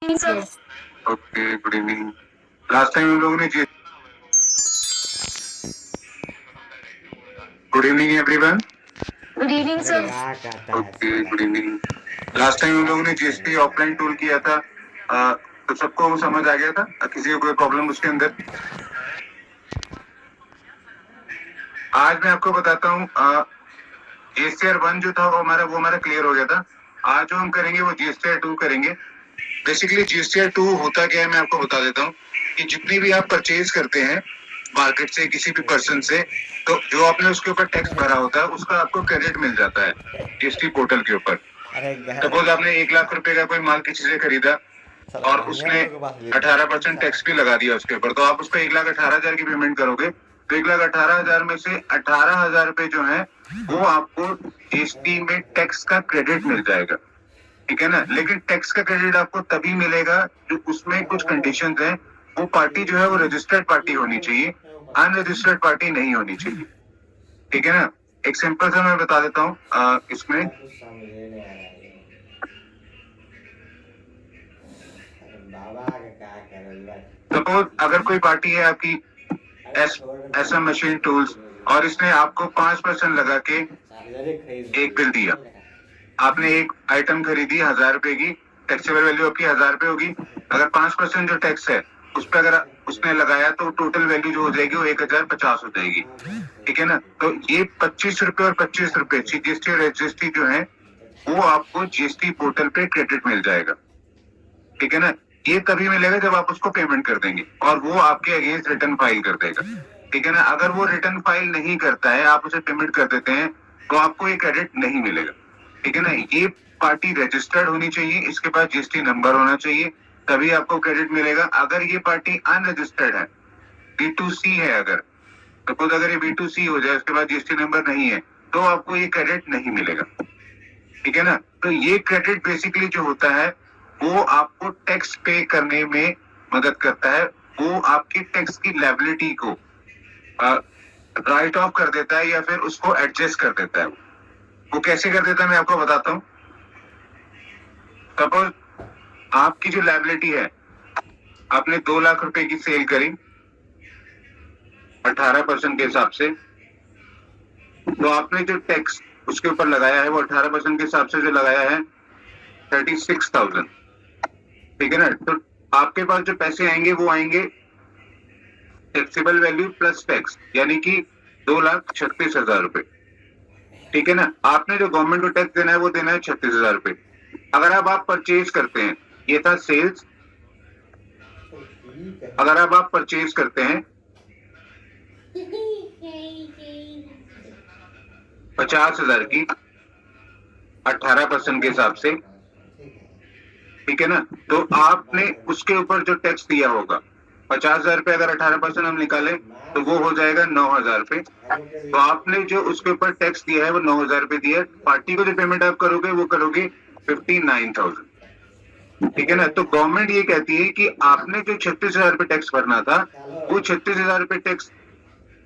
Sir. Okay, good evening. Last time हम लोगों ने good evening everyone. Good evening अरे सर। क्या कहता है ओके, साला। Good evening. लास्ट टाइम हम लोगों ने जीएसटी ऑफलाइन टूल किया था, तो सबको वो समझ आ गया था? किसी को कोई प्रॉब्लम उसके अंदर? आज मैं आपको बताता हूँ। जीएसटीआर 1 जो था वो हमारा क्लियर हो गया था। आज जो हम करेंगे वो जीएसटीआर 2 करेंगे। बेसिकली जीएसटीआर 2 होता क्या है मैं आपको बता देता हूँ कि जितनी भी आप परचेज करते हैं मार्केट से किसी भी पर्सन से, तो जो आपने उसके ऊपर टैक्स भरा होता है उसका आपको क्रेडिट मिल जाता है जीएसटी पोर्टल के ऊपर। अरे सपोज आपने 1 लाख रुपए का कोई माल किसी से खरीदा साला और बढ़िया उसने लोगों के पास भी 18% टैक्स भी लगा दिया उसके ऊपर, तो आप उसको 1,18,000 की पेमेंट करोगे, तो 1,18,000 में से 18,000 रुपए जो है वो आपको जीएसटी में टैक्स का क्रेडिट मिल जाएगा। ठीक है ना? लेकिन टैक्स का क्रेडिट आपको तभी मिलेगा जो उसमें कुछ कंडीशंस हैं। वो पार्टी जो है वो रजिस्टर्ड पार्टी होनी चाहिए, अनरजिस्टर्ड पार्टी नहीं होनी चाहिए। ठीक है ना? एक सिंपल सा मैं बता देता हूँ इसमें। सपोज अगर कोई पार्टी है आपकी एस एम मशीन टूल्स और इसने आपको 5% लगा के एक बिल दिया। आपने एक आइटम खरीदी 1,000 रुपए की, टैक्सेबल वैल्यू आपकी 1,000 रुपए होगी। अगर 5% जो टैक्स है उस पर अगर उसने लगाया तो टोटल वैल्यू जो हो जाएगी वो 1,050 हो जाएगी। ठीक है ना? तो ये 25 रुपए और 25 रुपए जीएसटी और एसजीएसटी जो है वो आपको जीएसटी पोर्टल पे क्रेडिट मिल जाएगा। ठीक है ना? ये तभी मिलेगा जब आप उसको पेमेंट कर देंगे और वो आपके अगेंस्ट रिटर्न फाइल कर देगा। ठीक है ना? अगर वो रिटर्न फाइल नहीं करता है, आप उसे पेमेंट कर देते हैं, तो आपको ये क्रेडिट नहीं मिलेगा। ठीक है ना? ये पार्टी रजिस्टर्ड होनी चाहिए, इसके पास जीएसटी नंबर होना चाहिए, तभी आपको क्रेडिट मिलेगा। अगर ये पार्टी अनरजिस्टर्ड है, B2C है, अगर सपोज अगर ये B2C हो जाए उसके बाद जीएसटी नंबर नहीं है, तो आपको ये क्रेडिट नहीं मिलेगा। ठीक है ना? तो ये क्रेडिट बेसिकली जो होता है वो आपको टैक्स पे करने में मदद करता है। वो आपकी टैक्स की लायबिलिटी को राइट ऑफ कर देता है या फिर उसको एडजस्ट कर देता है। वो कैसे कर देता है मैं आपको बताता हूँ। सपोज आपकी जो लायबिलिटी है, आपने 2 लाख रुपए की सेल करी 18% के हिसाब से, तो आपने जो टैक्स उसके ऊपर लगाया है वो 18% के हिसाब से जो लगाया है 36,000। ठीक है ना? तो आपके पास जो पैसे आएंगे वो आएंगे टैक्सेबल वैल्यू प्लस टैक्स, यानी कि 2,36,000 रुपए। ठीक है ना? आपने जो गवर्नमेंट को टैक्स देना है वो देना है 36,000 रुपए। अगर अब आप परचेज करते हैं, ये था सेल्स। अगर अब आप परचेज करते हैं 50,000 की 18% के हिसाब से, ठीक है ना? तो आपने उसके ऊपर जो टैक्स दिया होगा 50,000 रुपए, अगर 18% हम निकाले तो वो हो जाएगा 9,000 रुपए। तो आपने जो उसके ऊपर टैक्स दिया है वो 9,000 रुपए दिया है। पार्टी को जो पेमेंट आप करोगे वो करोगे 59,000। ठीक है ना? तो गवर्नमेंट ये कहती है कि आपने जो 36,000 रुपए टैक्स भरना था वो 36,000 रुपए टैक्स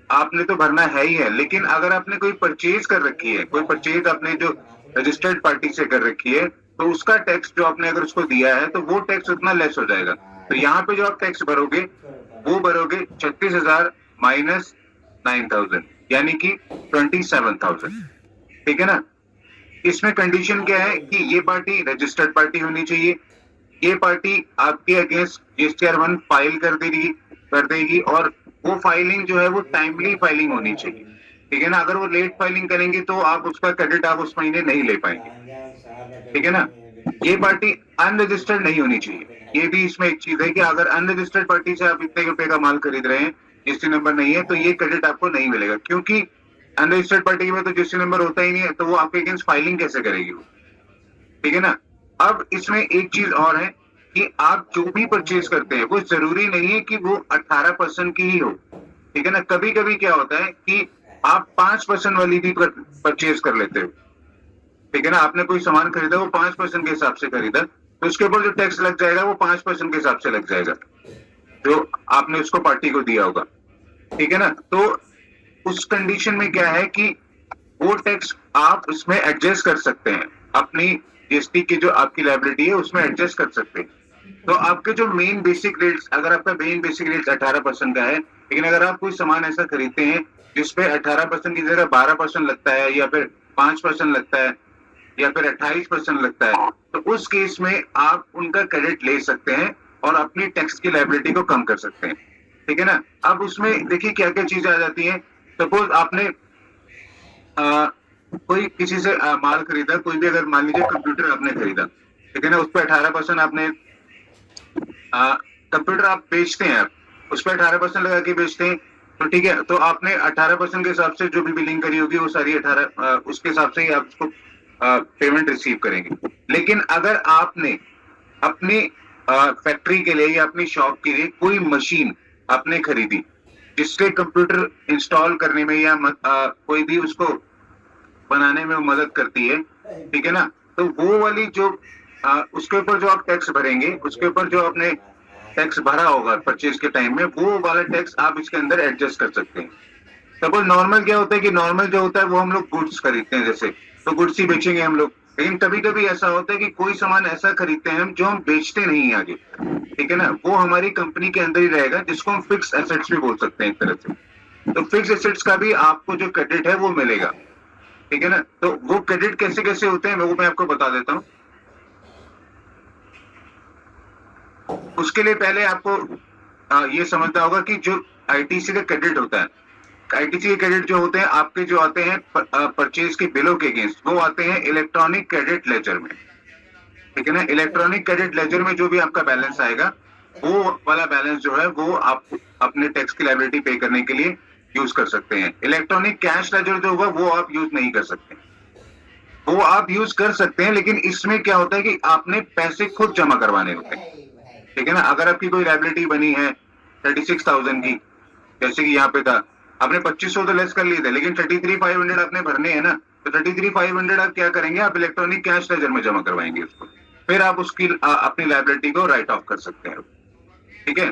आपने तो भरना है ही है, लेकिन अगर आपने कोई परचेज कर रखी है, कोई परचेज आपने जो रजिस्टर्ड पार्टी से कर रखी है, तो उसका टैक्स जो आपने अगर उसको दिया है तो वो टैक्स उतना लेस हो जाएगा। तो यहाँ पे जो आप टैक्स भरोगे वो भरोगे 36,000 माइनस 9,000, यानी कि 27,000। ठीक है ना? इसमें कंडीशन क्या है कि ये पार्टी रजिस्टर्ड पार्टी होनी चाहिए, ये पार्टी आपके अगेंस्ट जीएसटीआर 1 फाइल कर देगी और वो फाइलिंग जो है वो टाइमली फाइलिंग होनी चाहिए। ठीक है ना? अगर वो लेट फाइलिंग करेंगे तो आप उसका क्रेडिट आप उस महीने नहीं ले पाएंगे। ठीक है ना? ये पार्टी अनरजिस्टर्ड नहीं होनी चाहिए। ये भी इसमें एक चीज है कि अगर अनरजिस्टर्ड पार्टी से आप इतने रुपए का माल खरीद रहे हैं, जीएसटी नंबर नहीं है, तो ये क्रेडिट आपको नहीं मिलेगा, क्योंकि अनरजिस्टर्ड पार्टी में तो जीएसटी नंबर होता ही नहीं है, तो वो आपके अगेंस्ट फाइलिंग कैसे करेगी वो? ठीक है ना? अब इसमें एक चीज और है कि आप जो भी परचेज करते हैं वो जरूरी नहीं है कि वो 18% की ही हो। ठीक है ना? कभी कभी क्या होता है कि आप 5% वाली भी परचेज कर लेते हो। ठीक है ना? आपने कोई सामान खरीदा, वो 5% के हिसाब से खरीदा, तो उसके ऊपर जो टैक्स लग जाएगा वो 5% के हिसाब से लग जाएगा जो आपने उसको पार्टी को दिया होगा। ठीक है ना? तो उस कंडीशन में क्या है कि वो टैक्स आप उसमें एडजस्ट कर सकते हैं, अपनी जीएसटी की जो आपकी लायबिलिटी है उसमें एडजस्ट कर सकते हैं। तो आपके जो मेन बेसिक रेट्स, अगर आपका मेन बेसिक रेट 18% का है, लेकिन अगर आप कोई सामान ऐसा खरीदते हैं जिसपे 18% की जगह 12% लगता है या फिर 5% लगता है या फिर 28% लगता है, तो उस केस में आप उनका क्रेडिट ले सकते हैं और अपनी टैक्स की लायबिलिटी को कम कर सकते हैं। ठीक है ना। अब उसमें देखिए क्या क्या चीजें आ जाती हैं। सपोज आपने कोई किसी से माल खरीदा, कोई भी, अगर मान लीजिए कंप्यूटर आपने खरीदा, ठीक है ना, उस पर 18% आपने, कंप्यूटर आप बेचते हैं, आप उस पर 18% लगा के बेचते हैं, तो ठीक है, तो आपने 18% के हिसाब से जो भी बिलिंग करी होगी वो सारी 18 उसके हिसाब से ही आप उसको पेमेंट रिसीव करेंगे। लेकिन अगर आपने अपनी फैक्ट्री के लिए या अपनी शॉप के लिए कोई मशीन आपने खरीदी जिससे कंप्यूटर इंस्टॉल करने में या कोई भी उसको बनाने में मदद करती है, ठीक है ना, तो वो वाली जो उसके ऊपर जो आप टैक्स भरेंगे, उसके ऊपर जो आपने टैक्स भरा होगा परचेज के टाइम में, वो वाला टैक्स आप इसके अंदर एडजस्ट कर सकते हैं। सपोज नॉर्मल क्या होता है कि नॉर्मल जो होता है वो हम लोग गुड्स खरीदते हैं, जैसे तो गुड्स ही बेचेंगे हम लोग। लेकिन कभी कभी ऐसा होता है कि कोई सामान ऐसा खरीदते हैं हम जो हम बेचते नहीं आगे, ठीक है ना, वो हमारी कंपनी के अंदर ही रहेगा, जिसको हम फिक्स एसेट्स भी बोल सकते हैं एक तरह से। तो फिक्स एसेट्स का भी आपको जो क्रेडिट है वो मिलेगा, ठीक है ना। तो वो क्रेडिट कैसे कैसे होते हैं वो मैं आपको बता देता हूँ। उसके लिए पहले आपको ये समझना होगा कि जो आईटीसी का क्रेडिट होता है, आईटीसी के क्रेडिट जो होते हैं आपके, जो आते हैं परचेज के बिलों के अगेंस्ट, वो आते हैं इलेक्ट्रॉनिक क्रेडिट लेजर में, ठीक है ना। इलेक्ट्रॉनिक क्रेडिट लेजर में जो भी आपका बैलेंस आएगा, वो वाला बैलेंस जो है वो आप अपने टैक्स की लायबिलिटी पे करने के लिए यूज कर सकते हैं। इलेक्ट्रॉनिक कैश लेजर जो होगा वो आप यूज नहीं कर सकते। वो आप यूज कर सकते हैं, लेकिन इसमें क्या होता है कि आपने पैसे खुद जमा करवाने होते हैं, ठीक है ना। अगर आपकी कोई लायबिलिटी बनी है 36,000 की, जैसे कि यहाँ पे था, आपने 2500 तो लेस कर लिए थे, लेकिन 33,500 आपने भरने हैं ना, तो 33,500 आप क्या करेंगे, आप इलेक्ट्रॉनिक कैश लेजर में जमा करवाएंगे उसको, फिर आप उसकी अपनी लायबिलिटी को राइट ऑफ कर सकते हैं, ठीक है।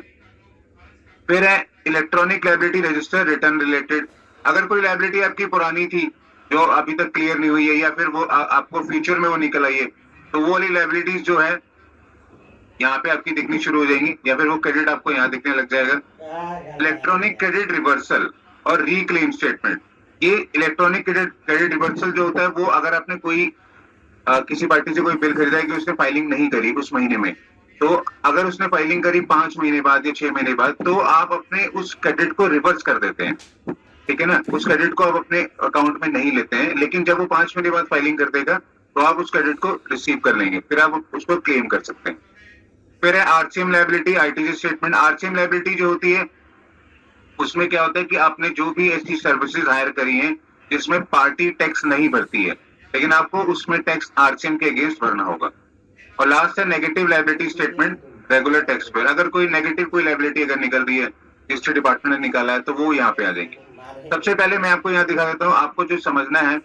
फिर है electronic liability register return related. अगर कोई लायबिलिटी आपकी पुरानी थी जो अभी तक क्लियर नहीं हुई है, या फिर वो आपको फ्यूचर में वो निकल आई है, तो वो वाली लायबिलिटीज जो है यहाँ पे आपकी दिखनी शुरू हो जाएंगी, या फिर वो क्रेडिट आपको यहाँ दिखने लग जाएगा। इलेक्ट्रॉनिक क्रेडिट रिवर्सल और रिक्लेम स्टेटमेंट। ये इलेक्ट्रॉनिक क्रेडिट रिवर्सल जो होता है वो, अगर आपने कोई किसी पार्टी से कोई बिल खरीदा है कि उसने फाइलिंग नहीं करी उस महीने में, तो अगर उसने फाइलिंग करी 5 महीने बाद या 6 महीने बाद, तो आप अपने उस क्रेडिट को रिवर्स कर देते हैं, ठीक है ना। उस क्रेडिट को आप अपने अकाउंट में नहीं लेते हैं, लेकिन जब वो 5 महीने बाद फाइलिंग कर देगा तो आप उस क्रेडिट को रिसीव कर लेंगे, फिर आप उसको क्लेम कर सकते हैं। फिर है RCM liability, ITC statement. RCM liability जो होती है उसमें क्या होता है कि आपने जो भी ऐसी सर्विसेज हायर करी हैं जिसमें पार्टी टैक्स नहीं भरती है, लेकिन आपको उसमें टैक्स आरसीएम के अगेंस्ट भरना होगा। और लास्ट है negative liability statement, regular tax payer. अगर कोई नेगेटिव कोई लायबिलिटी अगर निकल रही है जिससे डिपार्टमेंट ने निकाला है, तो वो यहाँ पे आ जाएगी। सबसे पहले मैं आपको यहाँ दिखा देता हूँ, आपको जो समझना है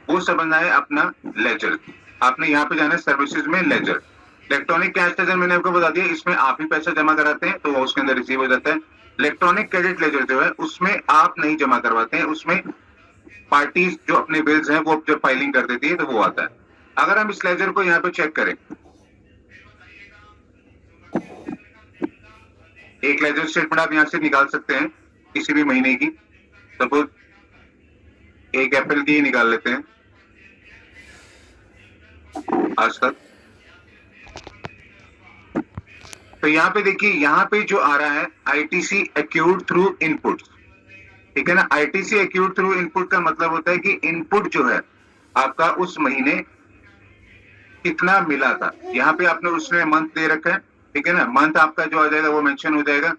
वो समझना है अपना लेजर। आपने यहाँ पे जाना है सर्विसेज में, लेजर। इलेक्ट्रॉनिक कैश लेजर मैंने आपको बता दिया, इसमें आप ही पैसा जमा कराते हैं तो वो उसके अंदर रिसीव हो जाता है। इलेक्ट्रॉनिक क्रेडिट लेजर जो है उसमें आप नहीं जमा करवाते हैं, उसमें पार्टीज जो अपने बिल्स हैं वो जब फाइलिंग कर देती है तो वो आता है। अगर हम इस लेजर को यहाँ पे चेक करें, एक लेजर स्टेटमेंट आप यहाँ से निकाल सकते हैं किसी भी महीने की। सपोज एक अप्रैल की ही निकाल लेते हैं आज तक। तो यहाँ पे देखिए, यहाँ पे जो आ रहा है आईटीसी एक्यूड थ्रू इनपुट, ठीक है ना। आईटीसी एक्यूड थ्रू इनपुट का मतलब होता है कि इनपुट जो है आपका उस महीने कितना मिला था, यहाँ पे आपने उसने मंथ दे रखा है, ठीक है ना। मंथ आपका जो आ जाएगा वो मेंशन हो जाएगा,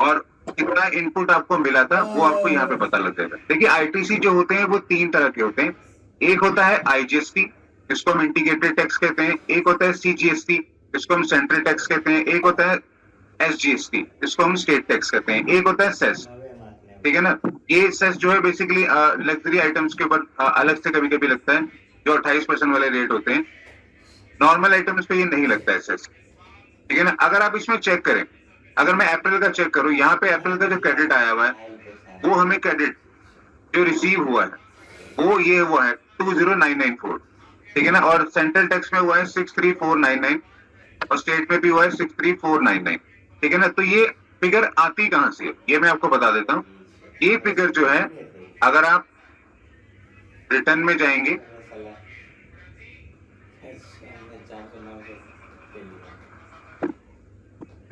और कितना इनपुट आपको मिला था वो आपको यहाँ पे पता लग जाएगा। देखिए आईटीसी जो होते हैं वो 3 तरह के होते हैं। एक होता है आईजीएसटी, जिसको हम इंटीग्रेटेड टैक्स कहते हैं। एक होता है सीजीएसटी, जिसको हम सेंट्रल टैक्स कहते हैं। एक होता है एसजीएसटी, जिसको हम स्टेट टैक्स कहते हैं। एक होता है सेस, ठीक है ना। ये सेस जो है बेसिकली लग्जरी आइटम्स के ऊपर अलग से कभी कभी लगता है, जो 28% वाले रेट होते हैं। नॉर्मल आइटम्स पे ये नहीं लगता है सेस, ठीक है ना। अगर आप इसमें चेक करें, अगर मैं अप्रैल का चेक करूं, यहाँ पे अप्रैल का जो क्रेडिट आया हुआ है, वो हमें क्रेडिट जो रिसीव हुआ है वो ये हुआ है 20994, ठीक है ना। और सेंट्रल टैक्स में हुआ है 63499, और स्टेट में भी हुआ है 63499। ठीक है ना, तो ये फिगर आती कहां से है ये मैं आपको बता देता हूँ। ये फिगर जो है, अगर आप रिटर्न में जाएंगे,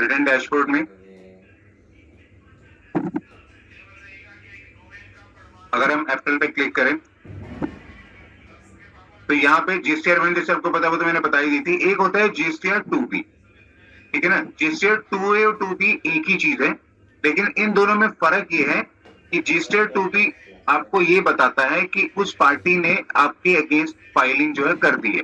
रिटर्न डैशबोर्ड में अगर हम अप्रैल पे क्लिक करें तो यहाँ पे जीएसटीआर 1 जैसे आपको पता हो तो मैंने बताई दी थी, एक होता है जीएसटीआर 2B। ठीक है ना, जीएसटीआर 2A और 2B एक ही चीज है, लेकिन इन दोनों में फर्क ये है कि जीएसटीआर 2B आपको ये बताता है कि उस पार्टी ने आपके अगेंस्ट फाइलिंग जो है कर दी है।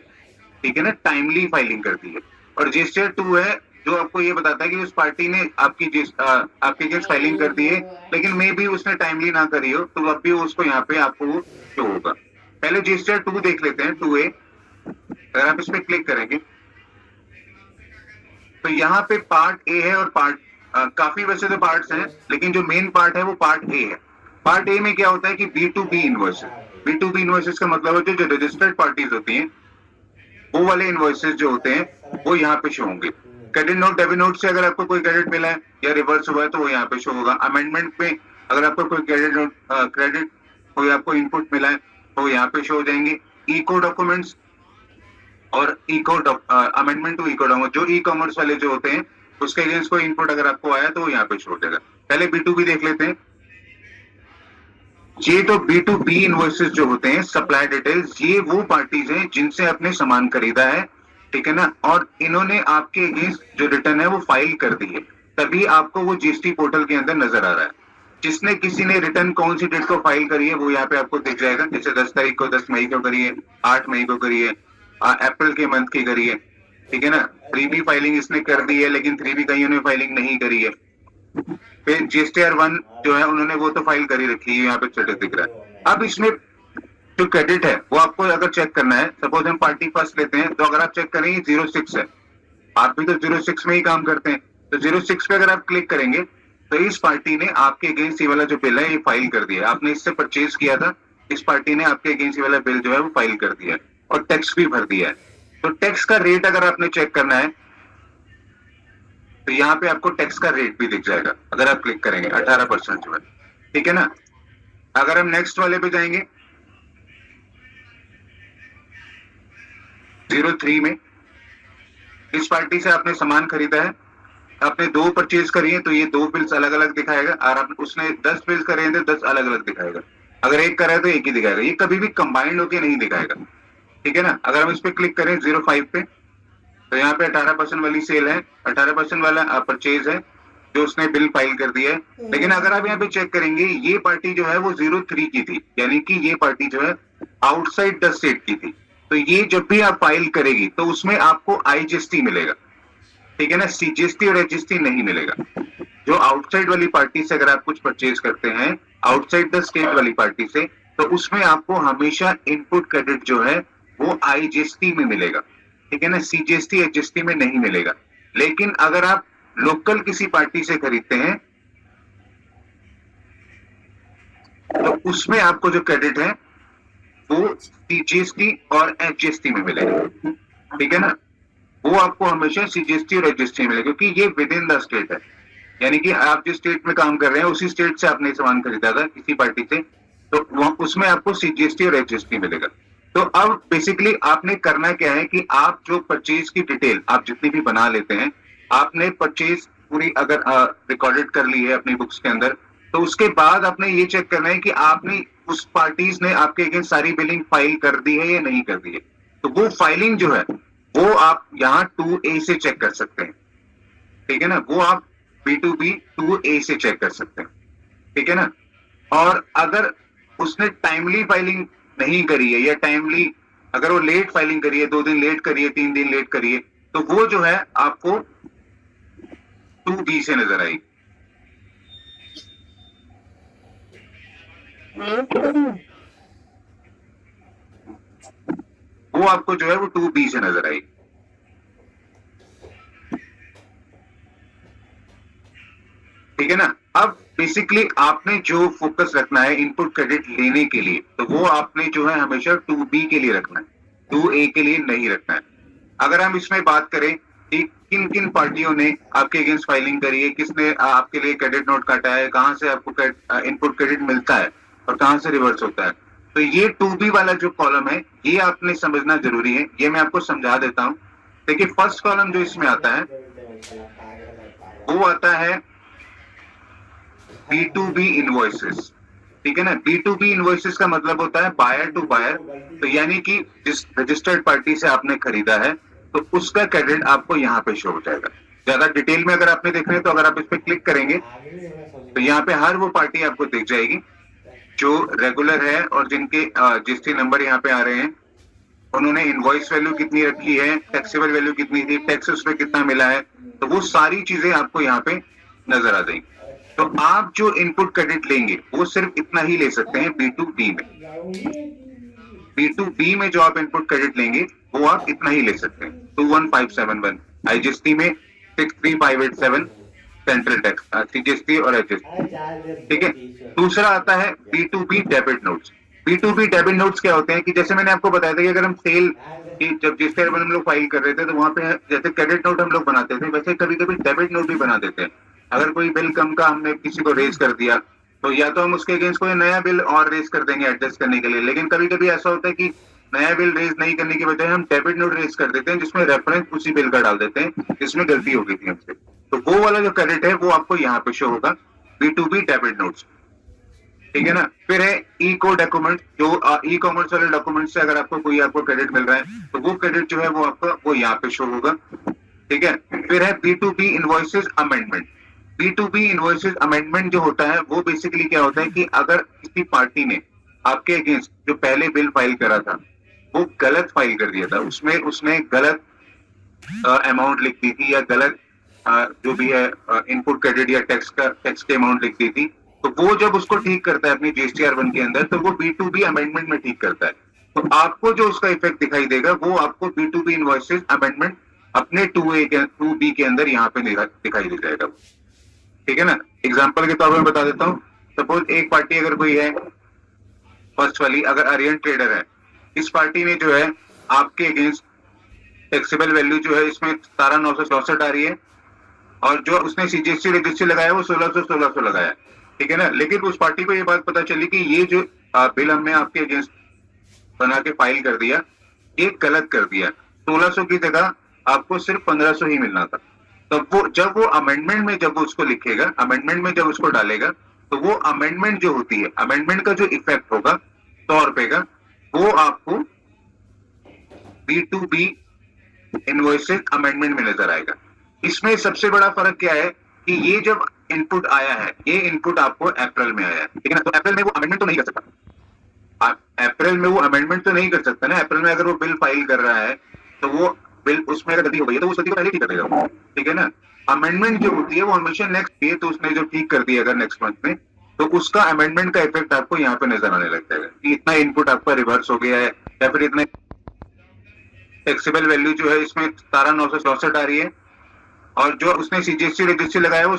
ठीक है ना, टाइमली फाइलिंग कर दी है। और जीएसटीआर 2 है जो आपको ये बताता है कि उस पार्टी ने आपके अगेंस्ट फाइलिंग कर दी है, लेकिन मे भी उसने टाइमली ना करी हो, तो अब भी उसको यहाँ पे आपको शो होगा। पहले जीएसटीआर 2 देख लेते हैं, 2A। अगर आप इस पे क्लिक करेंगे तो यहाँ पे पार्ट ए है और पार्ट काफी वैसे तो पार्ट्स हैं, लेकिन जो मेन पार्ट है वो पार्ट ए है। पार्ट ए में क्या होता है कि B2B इनवॉइसेस। B2B इनवॉइसेस का मतलब है जो रजिस्टर्ड पार्टीज होती हैं वो वाले इनवॉइसेस जो होते हैं वो यहाँ पे शो होंगे। क्रेडिट नोट, डेबिट नोट से अगर आपको कोई क्रेडिट मिला है या रिवर्स हुआ है तो वो यहाँ पे शो होगा। अमेंडमेंट में अगर आपको कोई क्रेडिट कोई आपको इनपुट मिला है तो यहाँ पे शो हो जाएंगे। इको डॉक्यूमेंट्स और अमेंडमेंट टू इको डॉक्यूमेंट, जो ई कॉमर्स वाले जो होते हैं उसके अगेंस्ट कोई इनपुट अगर आपको आया तो वो यहाँ पे शो हो जाएगा। पहले B2B देख लेते हैं। ये तो B2B इनवॉइसेस जो होते हैं, सप्लाई डिटेल्स, ये वो पार्टीज हैं जिनसे आपने सामान खरीदा है। ठीक है ना, और इन्होंने आपके अगेंस्ट जो रिटर्न है वो फाइल कर दी है, तभी आपको वो जीएसटी पोर्टल के अंदर नजर आ रहा है। जिसने किसी ने रिटर्न कौन सी डेट को फाइल करी है वो यहाँ पे आपको दिख जाएगा। जैसे 10 तारीख को, 10 मई को करी है, 8 मई को करी है, अप्रैल के मंथ की करी है। ठीक है ना, 3B फाइलिंग इसने कर दी है, लेकिन 3B कईयों ने फाइलिंग नहीं करी है। फिर जीएसटीआर 1 जो है उन्होंने वो तो फाइल करी रखी है, यहाँ पे स्टेटस दिख रहा है। अब इसमें जो क्रेडिट है वो आपको अगर चेक करना है, सपोज हम पार्टी फर्स्ट लेते हैं, तो अगर आप चेक करें 06 है, आप भी तो 06 में ही काम करते हैं, तो 06 पे अगर आप क्लिक करेंगे तो इस पार्टी ने आपके अगेंस्ट ये वाला जो बिल है ये फाइल कर दिया है। आपने इससे परचेज किया था, इस पार्टी ने आपके अगेंस्ट ये वाला बिल जो है वो फाइल कर दिया है और टैक्स भी भर दिया है। तो टैक्स का रेट अगर आपने चेक करना है तो यहाँ पे आपको टैक्स का रेट भी दिख जाएगा अगर आप क्लिक करेंगे, 18% जो है। ठीक है ना, अगर हम नेक्स्ट वाले पे जाएंगे 03 में, इस पार्टी से आपने सामान खरीदा है, आपने 2 परचेज करी है तो ये 2 बिल्स अलग अलग दिखाएगा, और उसने 10 बिल्स करे हैं तो 10 अलग अलग दिखाएगा। अगर एक करा है तो एक ही दिखाएगा, ये कभी भी कंबाइंड होके नहीं दिखाएगा। ठीक है ना, अगर हम इस पे क्लिक करें 05 पे तो यहाँ पे 18% वाली सेल है, 18% वाला परचेज है जो उसने बिल फाइल कर दिया है। लेकिन अगर आप यहाँ पे चेक करेंगे ये पार्टी जो है वो 03 की थी, यानी कि ये पार्टी जो है आउटसाइड द स्टेट की थी। तो ये जब भी आप फाइल करेगी तो उसमें आपको आईजीएसटी मिलेगा। ठीक है ना, सीजीएसटी और एचजीएसटी नहीं मिलेगा। जो आउटसाइड वाली पार्टी से अगर आप कुछ परचेज करते हैं आउटसाइड द स्टेट वाली पार्टी से, तो उसमें आपको हमेशा इनपुट क्रेडिट जो है वो आईजीएसटी में मिलेगा। ठीक है ना, सीजीएसटी एचजीएसटी में नहीं मिलेगा। लेकिन अगर आप लोकल किसी पार्टी से खरीदते हैं तो उसमें आपको जो क्रेडिट है वो सीजीएसटी और एचजीएसटी में मिलेगा। ठीक है ना, वो आपको हमेशा सीजीएसटी और एचजीएसटी में मिलेगा, क्योंकि ये विद इन द स्टेट है। यानी कि आप जिस स्टेट में काम कर रहे हैं उसी स्टेट से आपने सामान खरीदा था किसी पार्टी से, तो उसमें आपको सीजीएसटी और एचजीएसटी मिलेगा। तो अब बेसिकली आपने करना क्या है कि आप जो परचेज की डिटेल आप जितनी भी बना लेते हैं, आपने परचेज पूरी अगर रिकॉर्डेड कर ली है अपनी बुक्स के अंदर, तो उसके बाद आपने ये चेक करना है कि आपने उस पार्टीज ने आपके अगेंस्ट सारी बिलिंग फाइल कर दी है या नहीं कर दी है। तो वो फाइलिंग जो है वो आप यहाँ 2A से चेक कर सकते हैं। ठीक है ना, वो आप B2B 2A से चेक कर सकते हैं। ठीक है ना, और अगर उसने टाइमली फाइलिंग नहीं करी है या टाइमली अगर वो लेट फाइलिंग करी है, 2 दिन लेट करी है, 3 दिन लेट करी है, तो वो जो है आपको 2B से नजर आएगी। वो आपको जो है वो 2B से नजर आएगी। ठीक है ना, अब बेसिकली आपने जो फोकस रखना है इनपुट क्रेडिट लेने के लिए, तो वो आपने जो है हमेशा 2B के लिए रखना है, 2A के लिए नहीं रखना है। अगर हम इसमें बात करें कि किन किन पार्टियों ने आपके अगेंस्ट फाइलिंग करी है, किसने आपके लिए क्रेडिट नोट काटा है, कहां से आपको इनपुट क्रेडिट मिलता है और कहां से रिवर्स होता है। तो ये 2B वाला जो कॉलम है ये आपने समझना जरूरी है, ये मैं आपको समझा देता हूं। देखिए फर्स्ट कॉलम जो इसमें आता है वो आता है B2B इनवॉइसेस। ठीक है ना, B2B इनवॉइसेस का मतलब होता है बायर टू बायर। तो यानी कि जिस रजिस्टर्ड पार्टी से आपने खरीदा है तो उसका क्रेडिट आपको यहाँ पे शो हो जाएगा। ज्यादा डिटेल में अगर आपने देखना है तो अगर आप इस पे क्लिक करेंगे तो यहाँ पे हर वो पार्टी आपको दिख जाएगी जो रेगुलर है और जिनके जीएसटी नंबर यहाँ पे आ रहे हैं, उन्होंने इनवॉइस वैल्यू कितनी रखी है, टैक्सेबल वैल्यू कितनी थी, टैक्स उसमें कितना मिला है, तो वो सारी चीजें आपको यहाँ पे नजर आ जाएंगी। तो आप जो इनपुट क्रेडिट लेंगे वो सिर्फ इतना ही ले सकते हैं B2B में। B2B में जो आप इनपुट क्रेडिट लेंगे वो आप इतना ही ले सकते हैं 21571 IGST में 63587 सेंट्रल टैक्स CGST और HST। ठीक है, दूसरा आता है B2B debit notes. B2B debit notes क्या होते हैं कि जैसे मैंने आपको बताया था कि अगर हम सेल की जब जिस तरह हम लोग फाइल कर रहे थे तो वहां पे जैसे क्रेडिट नोट हम लोग बनाते थे वैसे कभी कभी डेबिट नोट भी बना देते हैं। अगर कोई बिल कम का हमने किसी को रेज कर दिया तो या तो हम उसके अगेंस्ट कोई नया बिल और रेज कर देंगे एडजस्ट करने के लिए, लेकिन कभी कभी ऐसा होता है कि नया बिल रेज नहीं करने की बजाय हम डेबिट नोट रेज कर देते हैं जिसमें रेफरेंस उसी बिल का डाल देते हैं जिसमें गलती हो गई थी हमसे। तो वो वाला जो क्रेडिट है वो आपको यहाँ पे शो होगा B2B डेबिट नोट्स। ठीक है ना, फिर है ई को डॉक्यूमेंट, जो ई कॉमर्स वाले डॉक्यूमेंट से अगर आपको कोई आपको क्रेडिट मिल रहा है तो वो क्रेडिट जो है वो आपको वो यहाँ पे शो होगा। ठीक है, फिर है B2B invoices amendment. B2B invoices amendment जो होता है वो बेसिकली क्या होता है कि अगर किसी पार्टी ने आपके अगेंस्ट जो पहले बिल फाइल करा था वो गलत फाइल कर दिया था, उसमें उसने गलत अमाउंट लिख दी थी या गलत जो भी है इनपुट क्रेडिट या टैक्स के अमाउंट लिख दी थी, तो वो जब उसको ठीक करता है अपनी GSTR1 के अंदर तो वो B2B अमेंडमेंट में ठीक करता है। तो आपको जो उसका इफेक्ट दिखाई देगा वो आपको B2B इनवॉइसेस अमेंडमेंट अपने 2B के अंदर यहाँ पे दिखाई दे जाएगा। ठीक है ना, एग्जाम्पल के तौर पर बता देता हूँ। सपोज एक पार्टी अगर कोई है फर्स्ट वाली, अगर आर्यन ट्रेडर है, इस पार्टी ने जो है आपके अगेंस्ट टैक्सेबल वैल्यू जो है इसमें 17,964 आ रही है और जो उसने CGST रजिस्ट्री लगाया वो 1600 लगाया। ठीक है ना, लेकिन उस पार्टी को ये बात पता चली कि ये जो बिल हमने आपके अगेंस्ट बना के फाइल कर दिया ये गलत कर दिया, 1600 की जगह आपको सिर्फ 1500 ही मिलना था। तब वो जब वो अमेंडमेंट में जब वो उसको लिखेगा, अमेंडमेंट में जब उसको डालेगा तो वो अमेंडमेंट जो होती है, अमेंडमेंट का जो इफेक्ट होगा 100 रुपए का, वो आपको B2B इनवॉइसेस अमेंडमेंट में नजर आएगा। इसमें सबसे बड़ा फर्क क्या है कि ये जब इनपुट आया है, ये इनपुट आपको अप्रैल में आया है। ठीक है ना, तो अप्रैल में वो अमेंडमेंट तो नहीं कर सकता, अप्रैल में वो अमेंडमेंट तो नहीं कर सकता ना। अप्रैल में अगर वो बिल फाइल कर रहा है तो वो बिल उसमें अगर गलती हो गई है तो उस गलती को पहले ठीक कर देगा। ठीक है ना, अमेंडमेंट जो होती है वो हमेशा नेक्स्ट डे, तो उसने जो ठीक कर दिया अगर नेक्स्ट मंथ में तो उसका अमेंडमेंट का इफेक्ट आपको यहाँ पे नजर आने लग जाएगा कि इतना इनपुट आपका रिवर्स हो गया है या फिर इतना टैक्सेबल वैल्यू जो है इसमें 17,964 आ रही है और जो उसने CGST रजिस्ट्री लगाया वो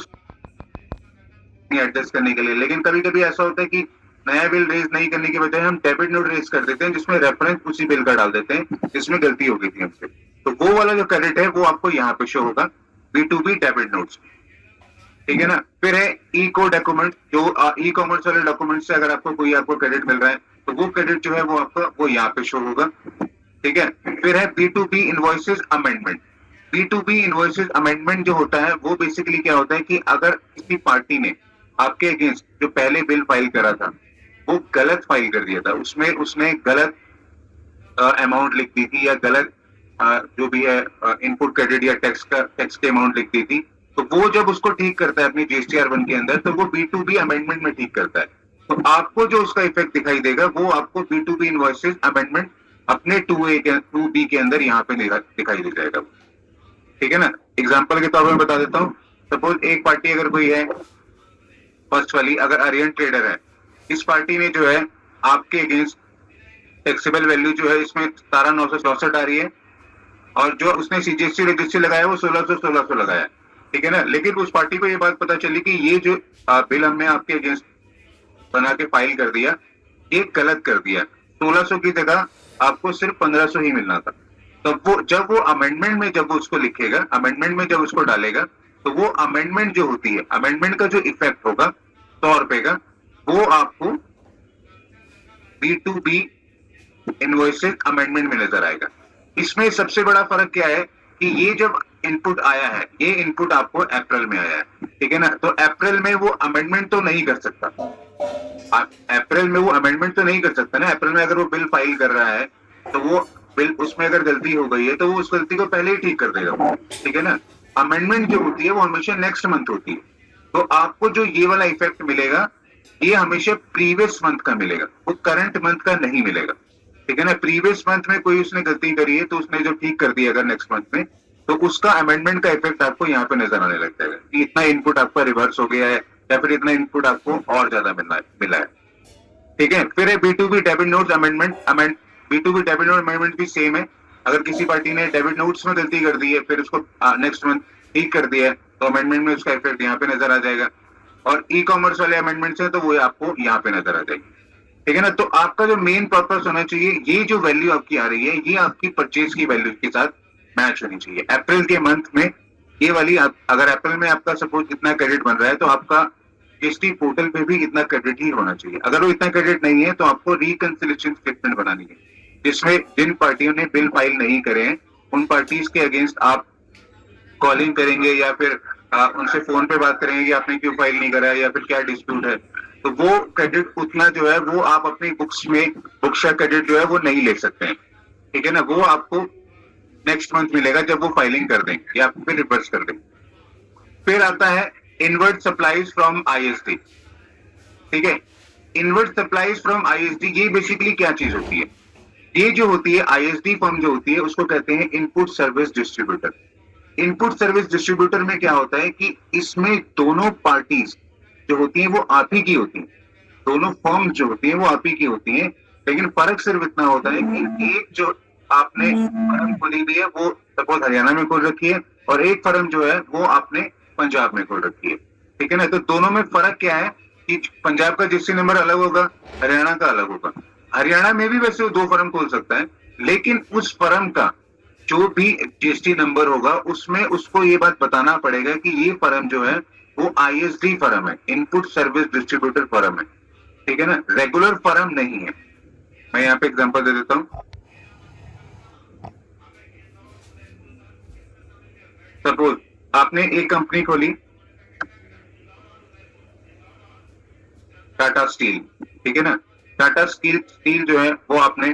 एडजस्ट करने के लिए। लेकिन कभी कभी ऐसा होता है कि नया बिल रेज नहीं करने की बजाय हम डेबिट नोट रेज कर देते हैं जिसमें रेफरेंस उसी बिल का डाल देते हैं जिसमें गलती हो गई थी हमसे। तो वो वाला जो क्रेडिट है वो आपको यहाँ पे शो होगा B2B डेबिट नोट्स। ठीक है ना, फिर है ई को डॉक्यूमेंट, जो ई कॉमर्स वाले डॉक्यूमेंट से अगर आपको कोई आपको क्रेडिट मिल रहा है तो वो क्रेडिट जो है वो आपका वो यहाँ पे शो होगा। ठीक है, फिर है B2B invoices amendment. B2B invoices amendment जो होता है वो बेसिकली क्या होता है कि अगर किसी पार्टी ने आपके अगेंस्ट जो पहले बिल फाइल करा था वो गलत फाइल कर दिया था, उसमें उसने गलत अमाउंट लिख दी थी या गलत जो भी है इनपुट क्रेडिट या टैक्स के अमाउंट लिख दी थी, तो वो जब उसको ठीक करता है अपनी GSTR1 के अंदर तो वो B2B अमेंडमेंट में ठीक करता है। तो आपको जो उसका इफेक्ट दिखाई देगा वो आपको B2B इनवॉइसेस अमेंडमेंट अपने 2B के अंदर यहाँ पे दिखाई दे जाएगा। ठीक है ना, एग्जाम्पल के तौर पर बता देता हूँ। सपोज एक पार्टी अगर कोई है फर्स्ट वाली, अगर आर्यन ट्रेडर है, इस पार्टी ने जो है आपके अगेंस्ट टैक्सेबल वैल्यू जो है इसमें 17,964 आ रही है और जो उसने CGST रजिस्ट्री लगाया वो 1600 लगाया। ठीक है ना, लेकिन उस पार्टी को ये बात पता चली कि ये जो बिल हमने आपके अगेंस्ट बना के फाइल कर दिया ये गलत कर दिया, 1600 की जगह आपको सिर्फ 1500 ही मिलना था। जब वो अमेंडमेंट में जब वो उसको लिखेगा, अमेंडमेंट में जब उसको डालेगा, तो वो अमेंडमेंट जो होती है, अमेंडमेंट का जो इफेक्ट होगा 100 रुपए का, वो आपको B2B इनवॉइसेस अमेंडमेंट में नजर आएगा। इसमें सबसे बड़ा फर्क क्या है कि ये जब इनपुट आया है, ये इनपुट आपको अप्रैल में आया है, ठीक है ना, तो अप्रैल में वो अमेंडमेंट तो नहीं कर सकता, अप्रैल में वो अमेंडमेंट तो नहीं कर सकता ना। अप्रैल में अगर वो बिल फाइल कर रहा है तो वो बिल, उसमें अगर गलती हो गई है तो वो उस गलती को पहले ही ठीक कर देगा, ठीक है ना। अमेंडमेंट जो होती है वो हमेशा नेक्स्ट मंथ होती है, तो आपको जो ये वाला इफेक्ट मिलेगा ये हमेशा प्रीवियस मंथ का मिलेगा, वो करंट मंथ का नहीं मिलेगा, ठीक है ना। प्रीवियस मंथ में कोई उसने गलती करी है तो उसने जो ठीक कर दिया अगर नेक्स्ट मंथ में, तो उसका अमेंडमेंट का इफेक्ट आपको यहाँ पे नजर आने लग जाएगा कि इतना इनपुट आपका रिवर्स हो गया है या फिर इतना इनपुट आपको और ज्यादा मिला है, ठीक है। फिर है B2B debit notes amendment. B2B debit note amendment भी सेम है। अगर किसी पार्टी ने डेबिट नोट्स में गलती कर दी है फिर उसको नेक्स्ट मंथ ठीक कर दिया है तो अमेंडमेंट में उसका इफेक्ट यहाँ पे नजर आ जाएगा। और ई कॉमर्स वाले अमेंडमेंट्स है तो वो आपको यहाँ पे नजर आ जाएगी, ठीक है ना। तो आपका जो मेन पर्पस होना चाहिए, ये जो वैल्यू आपकी आ रही है ये आपकी परचेज की वैल्यू के साथ मैच होनी चाहिए। अप्रैल के मंथ में ये वाली अगर अप्रैल में आपका सपोज इतना क्रेडिट बन रहा है तो आपका जीएसटी पोर्टल पे भी इतना क्रेडिट ही होना चाहिए। अगर वो इतना क्रेडिट नहीं है तो आपको रिकंसिलिएशन स्टेटमेंट बनानी है, जिसमें जिन पार्टियों ने बिल फाइल नहीं करे हैं उन पार्टीज के अगेंस्ट आप कॉलिंग करेंगे या फिर उनसे फोन पे बात करेंगे कि आपने क्यों फाइल नहीं करा है या फिर क्या डिस्प्यूट है, तो वो क्रेडिट उतना जो है वो आप अपनी बुक्स में, बुक्स का क्रेडिट जो है वो नहीं ले सकते हैं, ठीक है ना। वो आपको नेक्स्ट मंथ मिलेगा जब वो फाइलिंग कर देंगे या फिर रिवर्स कर देंगे। फिर आता है इनवर्ड सप्लाईज फ्रॉम ISD, ठीक है। इनवर्ड सप्लाईज फ्रॉम ISD ये बेसिकली क्या चीज होती है, ये जो होती है ISD फर्म जो होती है उसको कहते हैं input service distributor. Input service distributor में क्या होता है कि इसमें दोनों पार्टीज जो होती हैं वो आप ही की होती हैं, दोनों फर्म जो होती हैं वो आप ही की होती हैं, लेकिन फर्क सिर्फ इतना होता है कि एक जो आपने फर्म खोली हुई है वो सपोज हरियाणा में खोल रखी है और एक फर्म जो है वो आपने पंजाब में खोल रखी है, ठीक है ना। तो दोनों में फर्क क्या है कि पंजाब का जीएसटी नंबर अलग होगा, हरियाणा का अलग होगा। हरियाणा में भी वैसे वो 2 फर्म खोल सकता है, लेकिन उस फर्म का जो भी जीएसटी नंबर होगा उसमें उसको ये बात बताना पड़ेगा कि ये फर्म जो है वो ISD फर्म है, इनपुट सर्विस डिस्ट्रीब्यूटर फर्म है, ठीक है ना, रेगुलर फर्म नहीं है। मैं यहाँ पे एग्जांपल दे देता हूँ। सपोज आपने एक कंपनी खोली टाटा स्टील, ठीक है ना। टाटा स्टील जो है वो आपने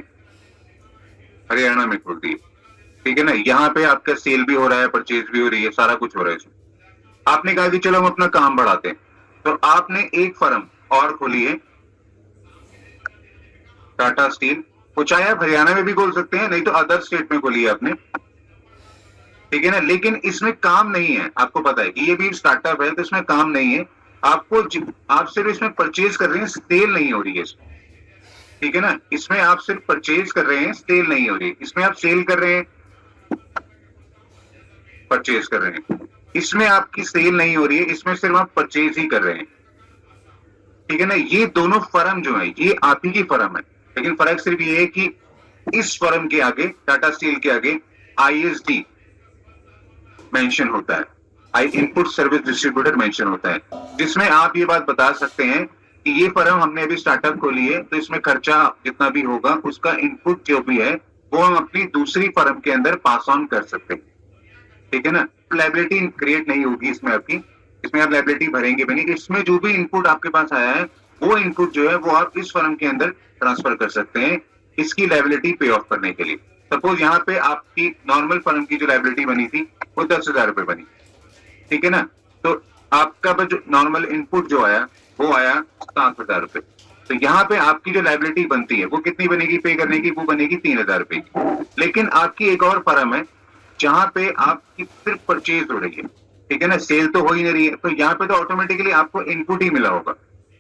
हरियाणा में खोल दी, ठीक है ना। यहाँ पे आपका सेल भी हो रहा है, परचेज भी हो रही है, सारा कुछ हो रहा है। आपने कहा कि चलो हम अपना काम बढ़ाते हैं, तो आपने एक फर्म और खोली है टाटा स्टील, वो चाहे आप हरियाणा में भी खोल सकते हैं नहीं तो अदर स्टेट में खोली है आपने, ठीक है ना। लेकिन इसमें काम नहीं है, आपको पता है कि ये भी स्टार्टअप है तो इसमें काम नहीं है। आप सिर्फ इसमें परचेज कर रहे हैं, सेल नहीं हो रही है इसमें, ठीक है ना। इसमें आप सिर्फ परचेज कर रहे हैं, सेल नहीं हो रही है। इसमें आप सेल कर रहे हैं, परचेज कर रहे हैं, इसमें आपकी सेल नहीं हो रही है, इसमें सिर्फ आप परचेज ही कर रहे हैं, ठीक है ना। ये दोनों फर्म जो है ये आप ही की फर्म है, लेकिन फर्क सिर्फ ये है कि इस फर्म के आगे, टाटा स्टील के आगे ISD मेंशन होता है, इनपुट सर्विस डिस्ट्रीब्यूटर मेंशन होता है, जिसमें आप ये बात बता सकते हैं कि ये फर्म हमने अभी स्टार्टअप खोली है तो इसमें खर्चा जितना भी होगा उसका इनपुट जो भी है वो हम अपनी दूसरी फर्म के अंदर पास ऑन कर सकते हैं, ठीक है ना। लायबिलिटी क्रिएट नहीं होगी इसमें आपकी, इसमें आप लायबिलिटी भरेंगे भी नहीं। इसमें जो भी इनपुट आपके पास आया है वो इनपुट जो है वो आप इस फर्म के अंदर ट्रांसफर कर सकते हैं इसकी लायबिलिटी पे ऑफ करने के लिए। सपोज यहाँ पे आपकी नॉर्मल फर्म की जो लायबिलिटी बनी थी वो 10,000 रुपए बनी, ठीक है ना। तो आपका जो नॉर्मल इनपुट जो आया वो आया 7,000 रुपए, तो यहाँ पे आपकी जो लायबिलिटी बनती है वो कितनी बनेगी पे करने की, वो बनेगी 3,000 रुपए की। लेकिन आपकी एक और फर्म है जहां पे आपकी सिर्फ परचेज हो रही है, ठीक है ना, सेल तो हो ही नहीं रही है, तो यहाँ पे तो ऑटोमेटिकली आपको इनपुट ही मिला होगा।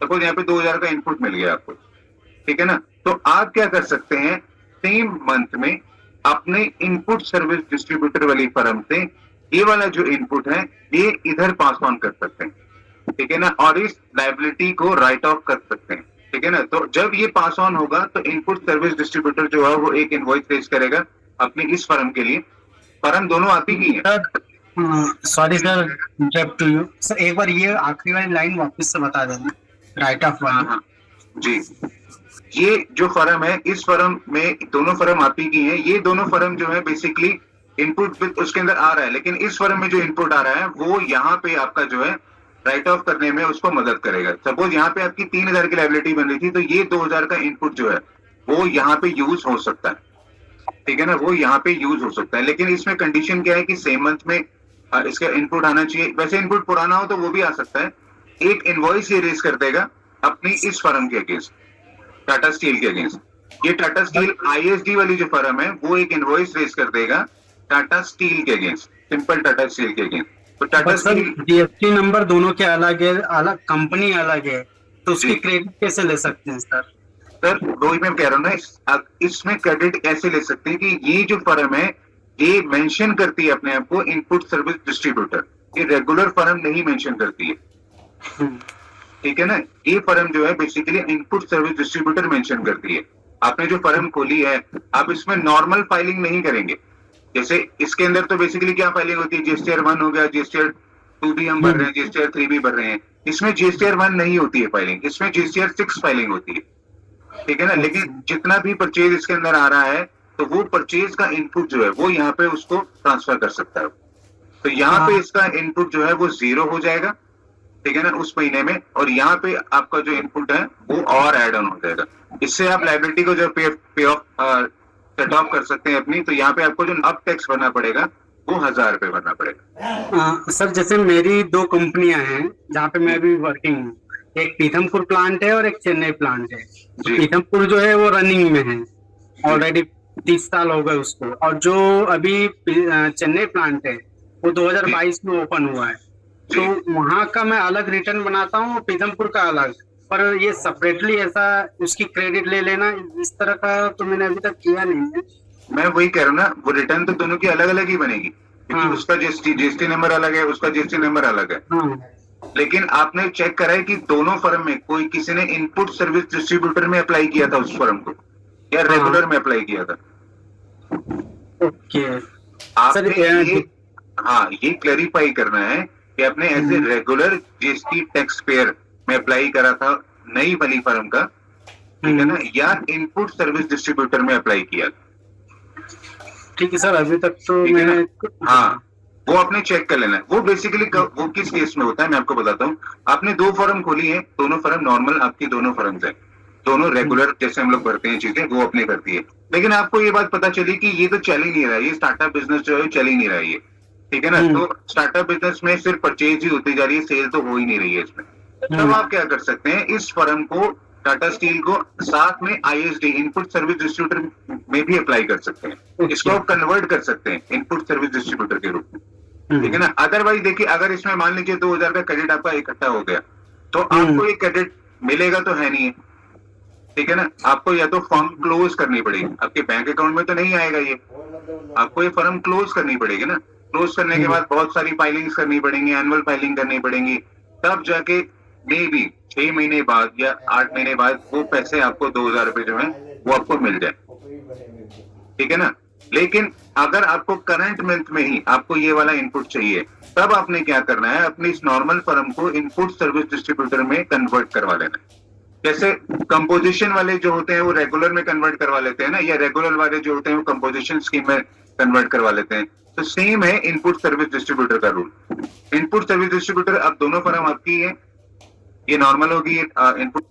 सपोज यहाँ पे 2,000 का इनपुट मिल गया आपको, ठीक है ना। तो आप क्या कर सकते हैं, सेम मंथ में अपने इनपुट सर्विस डिस्ट्रीब्यूटर वाली फर्म से ये वाला जो इनपुट है ये इधर पास ऑन कर सकते हैं, ठीक है ना, और इस लायबिलिटी को राइट ऑफ कर सकते हैं, ठीक है ना। तो जब ये पास ऑन होगा तो इनपुट सर्विस डिस्ट्रीब्यूटर जो है वो एक इनवॉइस रेज करेगा अपनी इस फर्म के लिए, फर्म दोनों आप ही की है। Sir sorry sir, interrupt to you sir, एक बार ये आखिरी वाली लाइन वापस से बता देना, राइट ऑफ हाँ वाली। हाँ जी। ये जो फर्म है, इस फर्म में दोनों फर्म आप ही की हैं। ये दोनों फर्म जो है बेसिकली इनपुट उसके अंदर आ रहा है, लेकिन इस फर्म में जो इनपुट आ रहा है वो यहाँ पे आपका जो है राइट ऑफ करने में उसको मदद करेगा। सपोज यहाँ पे आपकी 3,000 की लाइबिलिटी बन रही थी, तो ये 2,000 का इनपुट जो है वो यहाँ पे यूज हो सकता है, ठीक है ना, वो यहाँ पे यूज हो सकता है। लेकिन इसमें कंडीशन क्या है कि सेम मंथ में इसका इनपुट आना चाहिए। वैसे इनपुट पुराना हो तो वो भी आ सकता है। एक इनवॉइस ये रेज कर देगा अपनी इस फर्म के अगेंस्ट, टाटा स्टील के अगेंस्ट। ये टाटा स्टील आईएसडी वाली जो फर्म है वो एक इनवॉइस रेज कर देगा टाटा स्टील के अगेंस्ट, सिंपल टाटा स्टील के अगेंस्ट। तो Tata but sir steel, GST number दोनों के अलग है, अलग कंपनी अलग है, तो उसकी जी क्रेडिट कैसे ले सकते हैं सर? सर वही मैं कह रहा हूँ ना, इसमें क्रेडिट कैसे ले सकते हैं कि ये जो फर्म है ये मेंशन करती है अपने आप को इनपुट सर्विस डिस्ट्रीब्यूटर, ये रेगुलर फर्म नहीं मेंशन करती है, हम्म, ठीक है ना। ये फर्म जो है basically input service distributor mention करती है। आपने जो फर्म खोली है, आप इसमें नॉर्मल फाइलिंग नहीं करेंगे। जैसे इसके अंदर तो बेसिकली क्या फाइलिंग होती है, जीएसटीआर 1 हो गया, जीएसटीआर 2 भी हम भर रहे हम्म, हैं, जीएसटीआर 3 भी भर रहे हैं। इसमें जीएसटीआर 1 नहीं होती है फाइलिंग, इसमें जीएसटीआर 6 फाइलिंग होती है, ठीक है ना। लेकिन अच्छा, जितना भी परचेज इसके अंदर आ रहा है, तो वो परचेज का इनपुट जो है वो यहाँ पे उसको ट्रांसफर कर सकता है। तो यहाँ पे हाँ इसका इनपुट जो है वो जीरो हो जाएगा, ठीक है ना, उस महीने में। और यहाँ पे आपका जो इनपुट है वो और एड ऑन हो जाएगा। इससे आप लाइबिलिटी को जो पे ऑफ सेट ऑफ कर सकते हैं अपनी। तो यहाँ पे आपको जो अब टैक्स भरना पड़ेगा वो 1,000 रुपये भरना पड़ेगा। सर जैसे मेरी दो कंपनियां हैं जहाँ पे मैं भी वर्किंग हूँ, एक पीथमपुर प्लांट है और एक चेन्नई प्लांट है। तो जी पीथमपुर जो है वो रनिंग में है, जी ऑलरेडी 30 साल हो गए उसको। और जो अभी चेन्नई प्लांट है वो जी 2022 में ओपन हुआ है। तो जी। वहां का मैं अलग रिटर्न बनाता हूँ, पीथमपुर का अलग। पर ये सेपरेटली ऐसा उसकी क्रेडिट ले लेना, इस तरह का तो मैंने अभी तक किया नहीं है। मैं वही कह रहा हूँ ना, वो रिटर्न तो दोनों की अलग अलग ही बनेगी, क्योंकि हाँ उसका जीएसटी जीएसटी नंबर अलग है, उसका जीएसटी नंबर अलग है। हाँ लेकिन आपने चेक करा है कि दोनों फर्म में कोई किसी ने इनपुट सर्विस डिस्ट्रीब्यूटर में अप्लाई किया था उस फर्म को, या हाँ। रेगुलर में अप्लाई किया था? Okay sir. आपने ये, हाँ, ये क्लैरिफाई करना है कि आपने ऐसे हम्म, रेगुलर जीएसटी टैक्स पेयर में अप्लाई करा था नई वाली फर्म का, ठीक है हम्म, ना, या इनपुट सर्विस डिस्ट्रीब्यूटर में अप्लाई किया, ठीक है सर, अभी तक तो ठीक है ना। मैंने। हाँ, हाँ वो आपने चेक कर लेना है। वो बेसिकली वो किस केस में होता है मैं आपको बताता हूँ। आपने दो फर्म खोली है, दोनों फर्म नॉर्मल आपकी दोनों फर्म है, दोनों हम्म, रेगुलर जैसे हम लोग भरते हैं चीजें वो अपने करती है। लेकिन आपको ये बात पता चली कि ये तो चल ही नहीं रहा है, ये स्टार्टअप बिजनेस जो है चल ही नहीं रहा है ये, ठीक है ना। हम्म, तो स्टार्टअप बिजनेस में सिर्फ परचेज ही होती जा रही है, सेल तो हो ही नहीं रही है इसमें। तब हम्म, आप क्या कर सकते हैं, इस फर्म को, टाटा स्टील को, साथ में आईएसडी इनपुट सर्विस डिस्ट्रीब्यूटर में भी अप्लाई कर सकते हैं। इसको ओके, आप कन्वर्ट कर सकते हैं इनपुट सर्विस डिस्ट्रीब्यूटर के रूप में, ठीक है हम्म, ना। अदरवाइज देखिए, अगर इसमें मान लीजिए 2,000 का क्रेडिट आपका इकट्ठा हो गया, तो हम्म, आपको ये क्रेडिट मिलेगा तो है नहीं है, ठीक है ना। आपको या तो फर्म क्लोज करनी पड़ेगी, आपके बैंक अकाउंट में तो नहीं आएगा ये, आपको ये फर्म क्लोज करनी पड़ेगी ना। क्लोज करने के हम्म, बाद बहुत सारी फाइलिंग्स करनी पड़ेंगी, एनुअल फाइलिंग करनी पड़ेंगी, तब जाके मे बी 6 महीने बाद या 8 महीने बाद वो पैसे आपको 2,000 रुपए जो है वो आपको मिल जाए, ठीक है ना। लेकिन अगर आपको करंट मंथ में ही आपको ये वाला इनपुट चाहिए, तब आपने क्या करना है, अपनी इस नॉर्मल फर्म को इनपुट सर्विस डिस्ट्रीब्यूटर में कन्वर्ट करवा लेना है। जैसे कंपोजिशन वाले जो होते हैं वो रेगुलर में कन्वर्ट करवा लेते हैं ना, या रेगुलर वाले जो होते हैं वो कंपोजिशन स्कीम में कन्वर्ट करवा लेते हैं। तो सेम है इनपुट सर्विस डिस्ट्रीब्यूटर का रूल। इनपुट सर्विस डिस्ट्रीब्यूटर, अब दोनों फर्म आपकी है, ये नॉर्मल होगी इनपुट।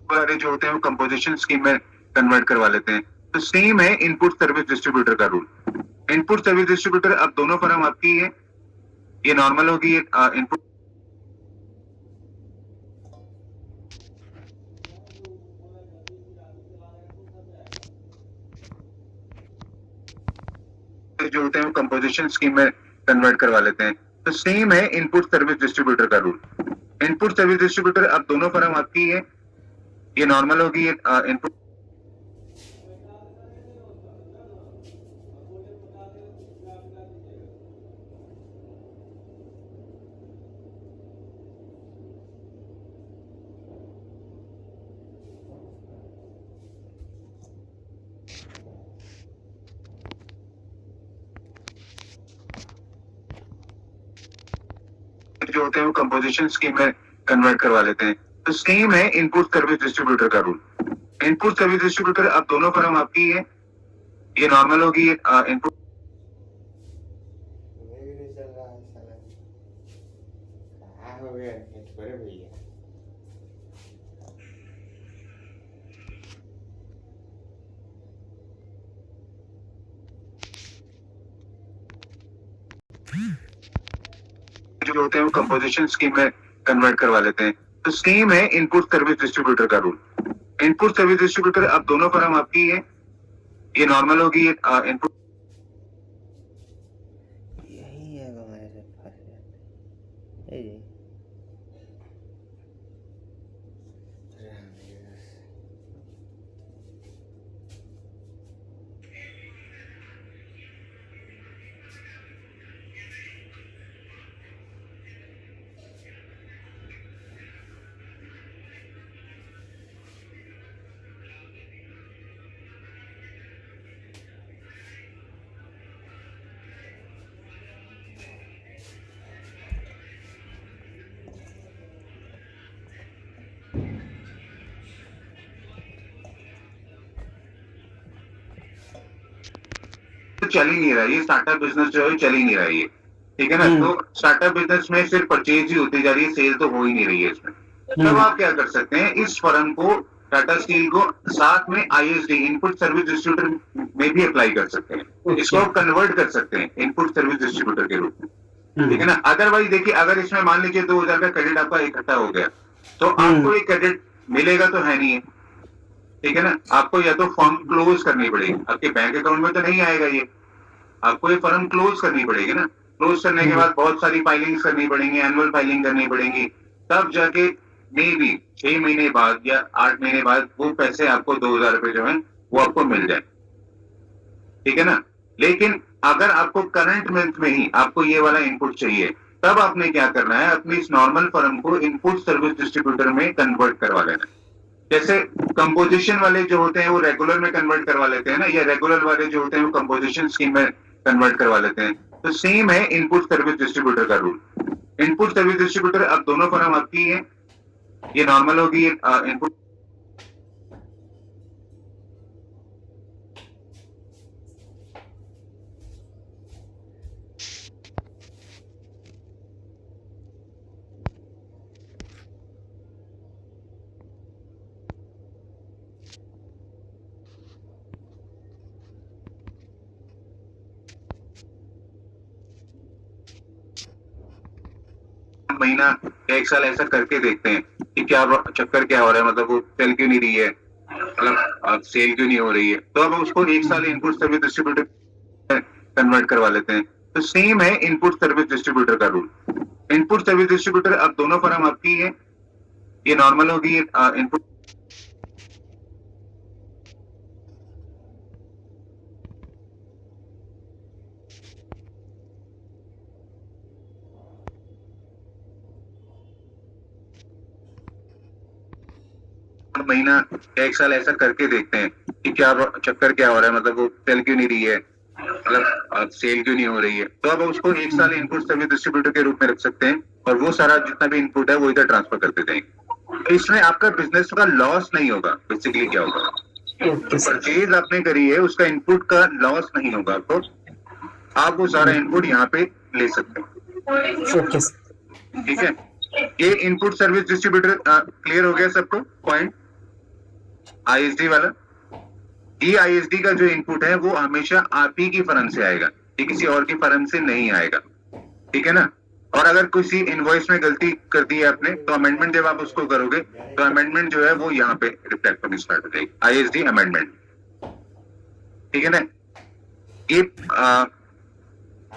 वाले जो होते हैं वो कंपोजिशन स्कीम में कन्वर्ट करवा लेते हैं। तो सेम है इनपुट सर्विस डिस्ट्रीब्यूटर का रूल। इनपुट सर्विस डिस्ट्रीब्यूटर, अब दोनों फर्म आपकी है, ये नॉर्मल होगी इनपुट। जो होते हैं वो कंपोजिशन स्कीम में कन्वर्ट करवा लेते हैं। तो सेम है इनपुट सर्विस डिस्ट्रीब्यूटर का रूल। इनपुट सर्विस डिस्ट्रीब्यूटर, अब दोनों फर्म आपकी है, ये नॉर्मल होगी इनपुट। जो होते हैं वो कंपोजिशन स्कीम में कन्वर्ट करवा लेते हैं। तो सेम है इनपुट सर्विस डिस्ट्रीब्यूटर का रूल। इनपुट सर्विस डिस्ट्रीब्यूटर, अब दोनों फर्म आपकी है, ये नॉर्मल होगी इनपुट। नहीं भी नहीं चल रहा है साला। कहाँ हो गया ये छोरे भैया। जो होते हैं वो कंपोजिशन स्कीम में कन्वर्ट करवा लेते हैं। तो सेम है इनपुट सर्विस डिस्ट्रीब्यूटर का रूल। इनपुट सर्विस डिस्ट्रीब्यूटर, अब दोनों फर्म आपकी है, ये नॉर्मल होगी इनपुट। यही है हमारे से फंस जाते। ए राम दिवस। तो चल ही नहीं रहा ये स्टार्टअप बिजनेस, जो है चल ही नहीं रहा ये, ठीक है ना। तो स्टार्टअप बिजनेस में सिर्फ परचेज ही होती जा रही है, सेल तो हो ही नहीं रही है इसमें। तब आप क्या कर सकते हैं, इस फर्म को, टाटा स्टील को, साथ में आईएसडी इनपुट सर्विस डिस्ट्रीब्यूटर में भी अप्लाई कर सकते हैं। इसको कन्वर्ट कर सकते हैं इनपुट सर्विस डिस्ट्रीब्यूटर के रूप में, ठीक है ना। अदरवाइज देखिए, अगर इसमें मान लीजिए 2000 का क्रेडिट आपका इकट्ठा हो गया, तो आपको ये क्रेडिट मिलेगा तो है नहीं है, ठीक है ना। आपको या तो फॉर्म क्लोज करनी पड़ेगी, आपके बैंक अकाउंट में तो नहीं आएगा ये, आपको ये फर्म क्लोज करनी पड़ेगी ना। क्लोज करने के बाद बहुत सारी फाइलिंग्स करनी पड़ेंगी, एनुअल फाइलिंग करनी पड़ेगी, तब जाके मे बी 6 महीने बाद या 8 महीने बाद वो पैसे आपको 2000 रुपए जो है वो आपको मिल जाए, ठीक है ना। लेकिन अगर आपको करंट मंथ में ही आपको ये वाला इनपुट चाहिए, तब आपने क्या करना है, अपनी इस नॉर्मल फर्म को इनपुट सर्विस डिस्ट्रीब्यूटर में कन्वर्ट करवा लेना है। जैसे कंपोजिशन वाले जो होते हैं वो रेगुलर में कन्वर्ट करवा लेते हैं ना, या रेगुलर वाले जो होते हैं वो कंपोजिशन स्कीम में कन्वर्ट करवा लेते हैं। तो सेम है इनपुट सर्विस डिस्ट्रीब्यूटर का रूल। इनपुट सर्विस डिस्ट्रीब्यूटर, अब दोनों फर्म आपकी है, ये नॉर्मल होगी इनपुट। महीना या 1 साल ऐसा करके देखते हैं कि क्या चक्कर क्या हो रहा है, मतलब वो सेल क्यों नहीं रही है, मतलब सेल क्यों नहीं हो रही है। तो अब उसको 1 साल इनपुट सर्विस डिस्ट्रीब्यूटर कन्वर्ट करवा लेते हैं। तो सेम है इनपुट सर्विस डिस्ट्रीब्यूटर का रूल। इनपुट सर्विस डिस्ट्रीब्यूटर, अब दोनों फर्म आपकी है, ये नॉर्मल होगी इनपुट। महीना या 1 साल ऐसा करके देखते हैं कि क्या चक्कर क्या हो रहा है, मतलब वो सेल क्यों नहीं रही है, मतलब सेल क्यों नहीं हो रही है। तो अब उसको 1 साल इनपुट सर्विस डिस्ट्रीब्यूटर के रूप में रख सकते हैं, और वो सारा जितना भी इनपुट है वो इधर ट्रांसफर करते जाएंगे। तो इसमें आपका बिजनेस का लॉस नहीं होगा। बेसिकली क्या होगा, परचेज आपने करी है उसका इनपुट का लॉस नहीं होगा आपको, आप वो सारा इनपुट यहाँ पे ले सकते हैं, ठीक है। ये इनपुट सर्विस डिस्ट्रीब्यूटर क्लियर हो गया सबको पॉइंट। आईएसडी वाला, ये आईएसडी का जो इनपुट है वो हमेशा आप ही की फर्म से आएगा, ये किसी और की फर्म से नहीं आएगा, ठीक है ना। और अगर किसी इनवॉइस में गलती कर दी है आपने, तो अमेंडमेंट जब आप उसको करोगे तो अमेंडमेंट जो है वो यहाँ पे रिफ्लेक्ट होनी स्टार्ट हो जाएगी, आईएसडी अमेंडमेंट, ठीक है ना। ये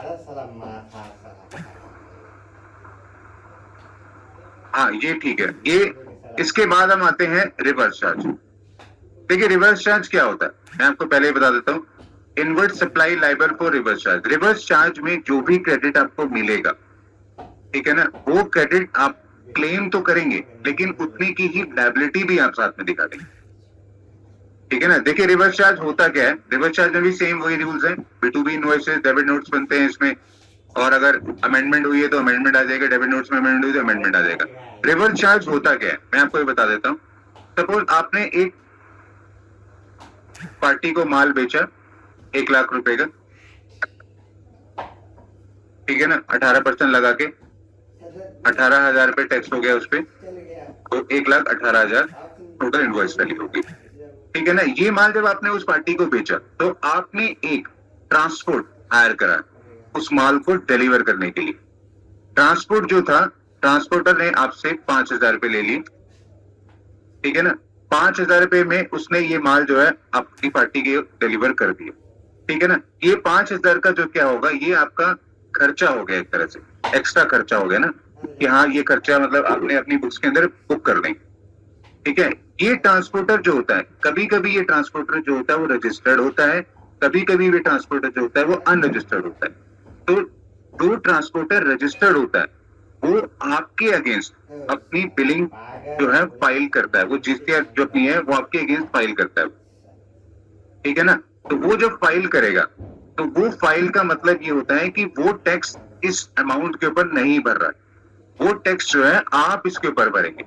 अरे साला माथा साला हाँ ये ठीक है। ये इसके बाद हम आते हैं रिवर्स चार्ज। देखिए रिवर्स चार्ज क्या होता है, मैं आपको पहले ही बता देता हूँ। Inward supply liable for reverse charge. Reverse charge में जो भी क्रेडिट आपको मिलेगा, ठीक है ना, वो क्रेडिट आप क्लेम तो करेंगे लेकिन उतनी की ही लायबिलिटी भी आप साथ में दिखा देंगे, ठीक है ना। देखिए रिवर्स चार्ज होता क्या है, रिवर्स चार्ज में भी सेम वही रूल्स हैं। B2B इनवॉइसेस, डेबिट नोट्स बनते हैं इसमें, और अगर अमेंडमेंट हुई है तो अमेंडमेंट आ जाएगा, डेबिट नोट्स में अमेंडमेंट हुई तो अमेंडमेंट आ जाएगा। रिवर्स चार्ज होता क्या है मैं आपको ये बता देता हूँ। सपोज आपने एक पार्टी को माल बेचा 1 लाख रुपए का, ठीक है ना, 18% लगा के 18,000 रुपए टैक्स हो गया उस पर, तो 1,18,000 टोटल इनवॉइस वैल्यू होगी, ठीक है ना। ये माल जब आपने उस पार्टी को बेचा तो आपने एक ट्रांसपोर्ट हायर करा उस माल को डिलीवर करने के लिए। ट्रांसपोर्ट जो था, ट्रांसपोर्टर ने आपसे 5,000 रुपए ले लिए, ठीक है ना। 5,000 रुपए में उसने ये माल जो है आपकी पार्टी के डिलीवर कर दिया, ठीक है ना। ये 5,000 का जो क्या होगा, ये आपका खर्चा हो गया, एक तरह से एक्स्ट्रा खर्चा हो गया ना, कि हाँ ये खर्चा मतलब आपने अपनी बुक्स के अंदर बुक कर दें, ठीक है। ये ट्रांसपोर्टर जो होता है, कभी कभी ये ट्रांसपोर्टर जो होता है वो रजिस्टर्ड होता है, कभी कभी ये ट्रांसपोर्टर जो होता है वो अनरजिस्टर्ड होता है। तो जो ट्रांसपोर्टर रजिस्टर्ड होता है वो आपके अगेंस्ट अपनी बिलिंग जो है फाइल करता है, वो जीएसटी जो अपनी है वो आपके अगेंस्ट फाइल करता है, ठीक है ना। तो वो जब फाइल करेगा तो वो फाइल का मतलब ये होता है कि वो टैक्स इस अमाउंट के ऊपर नहीं भर रहा है, वो टैक्स जो है आप इसके ऊपर भरेंगे,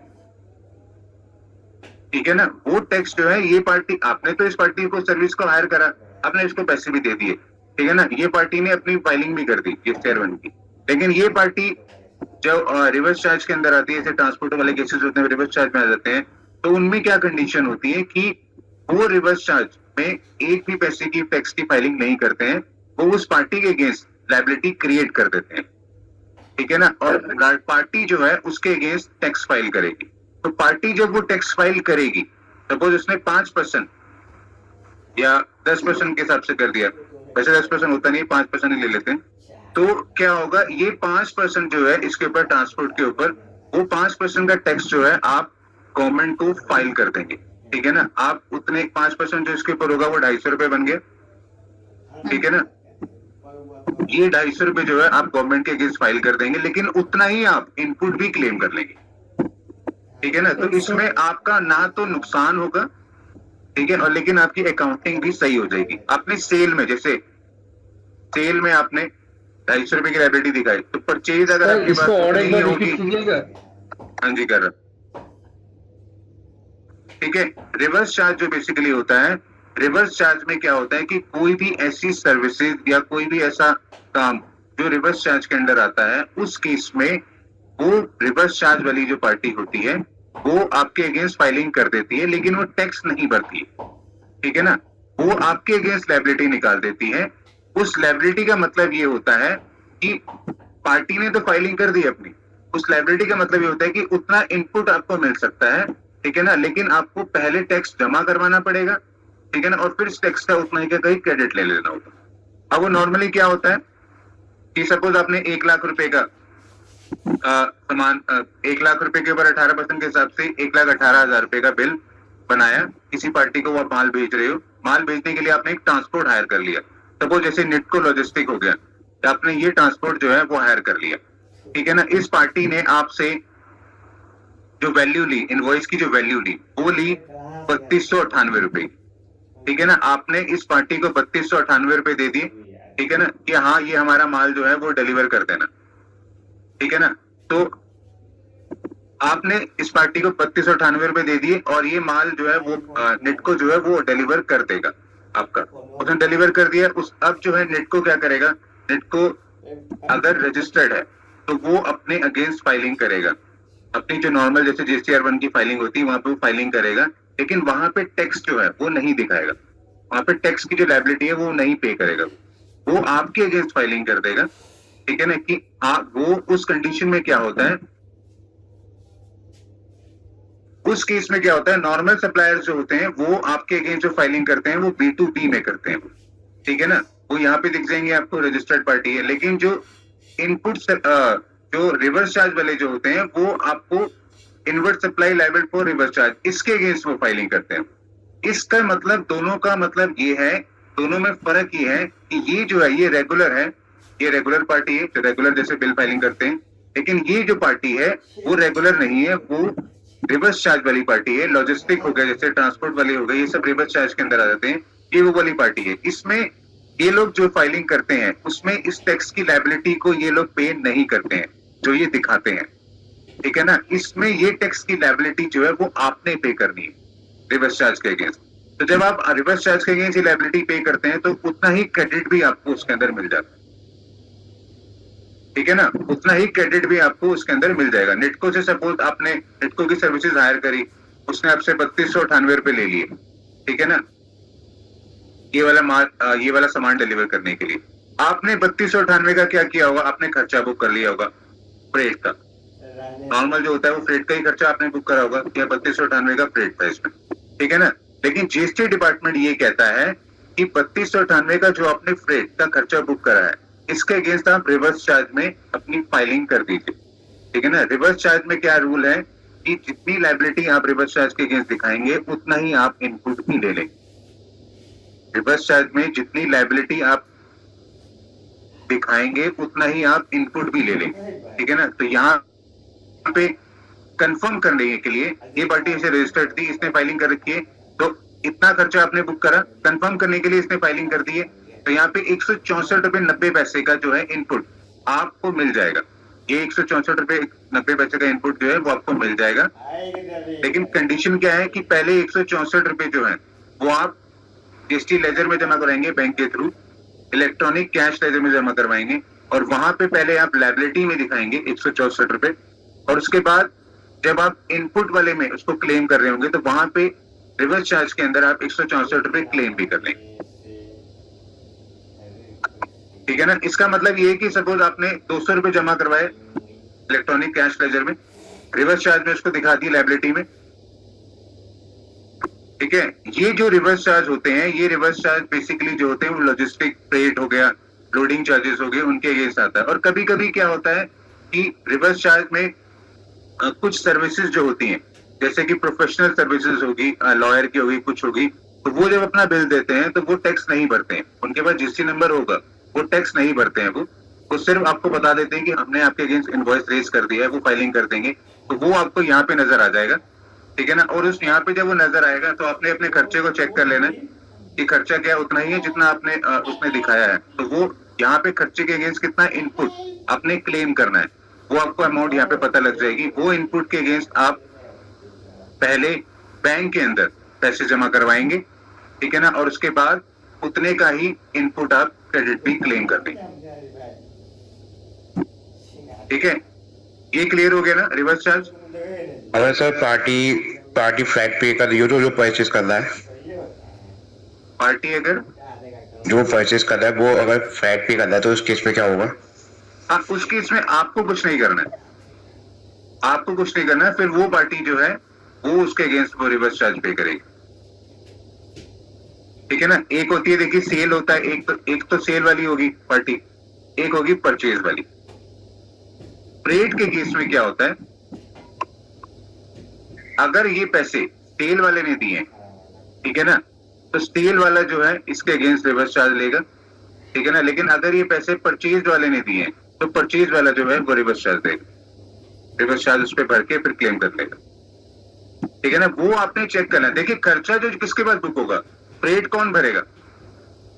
ठीक है ना। वो टैक्स जो है ये पार्टी, आपने तो इस पार्टी को सर्विस को हायर करा, आपने इसको पैसे भी दे दिए, ठीक है ना। ये पार्टी ने अपनी फाइलिंग भी कर दी GST 1 की, लेकिन ये पार्टी जब रिवर्स चार्ज के अंदर आती है, जैसे ट्रांसपोर्ट वाले केसेस होते हैं रिवर्स चार्ज में आ जाते हैं, तो उनमें क्या कंडीशन होती है कि वो रिवर्स चार्ज में एक भी पैसे की टैक्स की फाइलिंग नहीं करते हैं, वो उस पार्टी के अगेंस्ट लायबिलिटी क्रिएट कर देते हैं, ठीक है ना। और पार्टी जो है उसके अगेंस्ट टैक्स फाइल करेगी। तो पार्टी जब वो टैक्स फाइल करेगी, सपोज उसने 5% या 10% के हिसाब से कर दिया, वैसे 10% होता नहीं, 5% ही ले लेते हैं, तो क्या होगा, ये 5% जो है इसके ऊपर ट्रांसपोर्ट के ऊपर, वो 5% का टैक्स जो है आप गवर्नमेंट को फाइल कर देंगे, ठीक है ना। आप उतने 5% जो इसके ऊपर होगा वो 250 रुपए बन गए, ठीक है ना। ये 250 रुपए जो है आप गवर्नमेंट के अगेंस्ट फाइल कर देंगे, लेकिन उतना ही आप इनपुट भी क्लेम कर लेंगे, ठीक है ना। तो इसमें आपका ना तो नुकसान होगा, ठीक है, और लेकिन आपकी अकाउंटिंग भी सही हो जाएगी। आपने सेल में, जैसे सेल में आपने 250 रुपए की लायबिलिटी दिखाई, तो परचेज अगर आपके पास नहीं होगी, हाँ जी कर रहा, ठीक है। रिवर्स चार्ज जो बेसिकली होता है, रिवर्स चार्ज में क्या होता है कि कोई भी ऐसी सर्विसेज या कोई भी ऐसा काम जो रिवर्स चार्ज के अंडर आता है, उस केस में वो रिवर्स चार्ज वाली जो पार्टी होती है वो आपके अगेंस्ट फाइलिंग कर देती है, लेकिन वो टैक्स नहीं भरती है, ठीक है ना। वो आपके अगेंस्ट लायबिलिटी निकाल देती है। उस लायबिलिटी का मतलब ये होता है कि पार्टी ने तो फाइलिंग कर दी अपनी, उस लायबिलिटी का मतलब ये होता है कि उतना इनपुट आपको मिल सकता है, ठीक है ना, लेकिन आपको पहले टैक्स जमा करवाना पड़ेगा, ठीक है ना, और फिर इस टैक्स का उतना ही का कहीं क्रेडिट ले लेना होगा। अब वो नॉर्मली क्या होता है कि सपोज आपने 1 लाख रुपए का सामान, 1 लाख रुपए के ऊपर 18% के हिसाब से 1,18,000 रुपए का बिल बनाया, किसी पार्टी को वो माल भेज रहे हो, माल भेजने के लिए आपने एक ट्रांसपोर्ट हायर कर लिया, सपोज जैसे निटको लॉजिस्टिक हो गया, आपने ये ट्रांसपोर्ट जो है वो हायर कर लिया, ठीक है ना। इस पार्टी ने आपसे जो वैल्यू ली, इनवॉइस की जो वैल्यू ली, वो ली 3,298 रुपए, ठीक है ना। आपने इस पार्टी को 3,298 रुपए दे दिए, ठीक है ना, कि हाँ ये हमारा माल जो है वो डिलीवर कर देना, ठीक है ना। तो आपने इस पार्टी को 3,298 रुपए दे दिए और ये माल जो है वो नेटको जो है वो डिलीवर कर देगा आपका, उसने डिलीवर कर दिया। उस अब जो है नेटको क्या करेगा, नेटको अगर रजिस्टर्ड है तो वो अपने अगेंस्ट फाइलिंग करेगा, अपनी जो नॉर्मल जैसे GST 1 की फाइलिंग होती है वहां पे वो फाइलिंग करेगा, लेकिन वहां पे टैक्स जो है वो नहीं दिखाएगा, वहां पे टैक्स की जो लायबिलिटी है वो नहीं पे करेगा, वो आपके अगेंस्ट फाइलिंग कर देगा, ठीक है ना। कि वो उस कंडीशन में क्या होता है, उस केस में क्या होता है, नॉर्मल सप्लायर्स जो होते हैं वो आपके अगेंस्ट जो फाइलिंग करते हैं वो B2B में करते हैं, ठीक है ना। वो यहाँ पे दिख जाएंगे आपको, रजिस्टर्ड पार्टी है। लेकिन जो इनपुट जो रिवर्स चार्ज वाले जो होते हैं वो आपको inward supply liable for reverse charge, इसके अगेंस्ट वो फाइलिंग करते हैं। इसका मतलब, दोनों का मतलब ये है, दोनों में फर्क ये है कि ये जो है ये रेगुलर है, ये रेगुलर पार्टी है जो रेगुलर जैसे बिल फाइलिंग करते हैं। लेकिन ये जो पार्टी है वो रेगुलर नहीं है, वो रिवर्स चार्ज वाली पार्टी है। लॉजिस्टिक हो गया, जैसे ट्रांसपोर्ट वाले हो गए, ये सब रिवर्स चार्ज के अंदर आ जाते हैं। ये वो वाली पार्टी है। इसमें ये लोग जो फाइलिंग करते हैं उसमें इस टैक्स की लायबिलिटी को ये लोग पे नहीं करते हैं, जो ये दिखाते हैं, ठीक है ना। इसमें ये टैक्स की लायबिलिटी जो है वो आपने पे करनी है रिवर्स चार्ज के अगेंस्ट। तो जब आप रिवर्स चार्ज के अगेंस्ट ये लायबिलिटी पे करते हैं तो उतना ही क्रेडिट भी आपको उसके अंदर मिल जाता है, ठीक है ना। उतना ही क्रेडिट भी आपको उसके अंदर मिल जाएगा। नेटको से सपोज आपने नेटको की सर्विसेज हायर करी, उसने आपसे 3298 रुपए ले लिए, ठीक है ना, ये वाला सामान डिलीवर करने के लिए। आपने 3298 का क्या किया होगा, आपने खर्चा बुक कर लिया होगा फ्रेट का। नॉर्मल जो होता है वो फ्रेट का ही खर्चा आपने बुक करा होगा, या 3298 का फ्रेट था इसमें, ठीक है ना। लेकिन जीएसटी डिपार्टमेंट ये कहता है कि 3298 का जो आपने फ्रेट का खर्चा बुक करा है, इसके अगेंस्ट आप रिवर्स चार्ज में अपनी फाइलिंग कर दीजिए, ठीक है ना। रिवर्स चार्ज में क्या रूल है कि जितनी लायबिलिटी आप रिवर्स चार्ज के अगेंस्ट दिखाएंगे उतना ही आप इनपुट भी ले लेंगे। रिवर्स चार्ज में जितनी लायबिलिटी आप दिखाएंगे उतना ही आप इनपुट भी ले लेंगे, ठीक है ना। तो यहाँ पे कंफर्म करने के लिए ये पार्टी इसे रजिस्टर्ड थी, इसने फाइलिंग कर रखी है, तो इतना खर्चा आपने बुक करा, कंफर्म करने के लिए इसने फाइलिंग कर दी है, तो यहाँ पे 164.90 का जो है इनपुट आपको मिल जाएगा। ये 164.90 का इनपुट जो है वो आपको मिल जाएगा। लेकिन कंडीशन क्या है कि पहले 164 जो है वो आप जीएसटी लेजर में जमा कराएंगे, बैंक के थ्रू इलेक्ट्रॉनिक कैश लेजर में जमा करवाएंगे, और वहां पे पहले आप लायबिलिटी में दिखाएंगे 164, और उसके बाद जब आप इनपुट वाले में उसको क्लेम कर रहे होंगे तो वहां पे रिवर्स चार्ज के अंदर आप 164 क्लेम भी कर लेंगे, ठीक है ना। इसका मतलब ये है कि सपोज आपने 200 रुपए जमा करवाए इलेक्ट्रॉनिक कैश लेजर में, रिवर्स चार्ज में उसको दिखा दी लायबिलिटी में, ठीक है। ये जो रिवर्स चार्ज होते हैं, ये रिवर्स चार्ज बेसिकली जो होते हैं वो लॉजिस्टिक फ्रेट हो गया, लोडिंग चार्जेस हो गए, उनके अगेंस्ट आता है। और कभी कभी क्या होता है कि रिवर्स चार्ज में कुछ सर्विसेज जो होती हैं, जैसे कि प्रोफेशनल सर्विसेज होगी, लॉयर की होगी, कुछ होगी, तो वो जब अपना बिल देते हैं तो वो टैक्स नहीं भरते हैं, उनके पास जीएसटी नंबर होगा, वो टैक्स नहीं भरते हैं। वो सिर्फ आपको बता देते हैं कि हमने आपके अगेंस्ट इनवॉइस रेज कर दिया है, वो फाइलिंग कर देंगे, तो वो आपको यहाँ पे नजर आ जाएगा, ठीक है ना। और उस यहाँ पे जब वो नजर आएगा तो आपने अपने खर्चे को चेक कर लेना है कि खर्चा क्या उतना ही है जितना आपने उसने दिखाया है। तो वो यहाँ पे खर्चे के अगेंस्ट कितना इनपुट आपने क्लेम करना है, वो आपको अमाउंट यहाँ पे पता लग जाएगी। वो इनपुट के अगेंस्ट आप पहले बैंक के अंदर पैसे जमा करवाएंगे, ठीक है ना, और उसके बाद उतने का ही इनपुट आप क्रेडिट भी क्लेम कर देंगे, ठीक है। ये क्लियर हो गया ना रिवर्स चार्ज। अगर सर पार्टी फ्लैट पे कर रही हो, जो परचेज कर रहा है, पार्टी अगर जो परचेज कर रहा है वो अगर फ्लैट पे कर रहा है तो उस केस में क्या होगा? हाँ, उस केस में आपको कुछ नहीं करना है, आपको कुछ नहीं करना है। फिर वो पार्टी जो है वो उसके अगेंस्ट वो रिवर्स चार्ज पे करेगी, ठीक है ना। एक होती है, देखिए सेल होता है, एक तो सेल वाली होगी पार्टी, एक होगी परचेज वाली। फ्रेट के केस में क्या होता है, अगर ये पैसे सेल वाले ने दिए, ठीक है ना, तो सेल वाला जो है इसके अगेंस्ट रिवर्स चार्ज लेगा, ठीक है ना। लेकिन अगर ये पैसे परचेज वाले ने दिए तो परचेज वाला जो है वो रिवर्स चार्ज देगा, रिवर्स चार्ज उस पर भर के फिर क्लेम कर लेगा, ठीक है ना। वो आपने चेक करना है। देखिए खर्चा जो किसके पास बुक होगा, फ्रेट कौन भरेगा,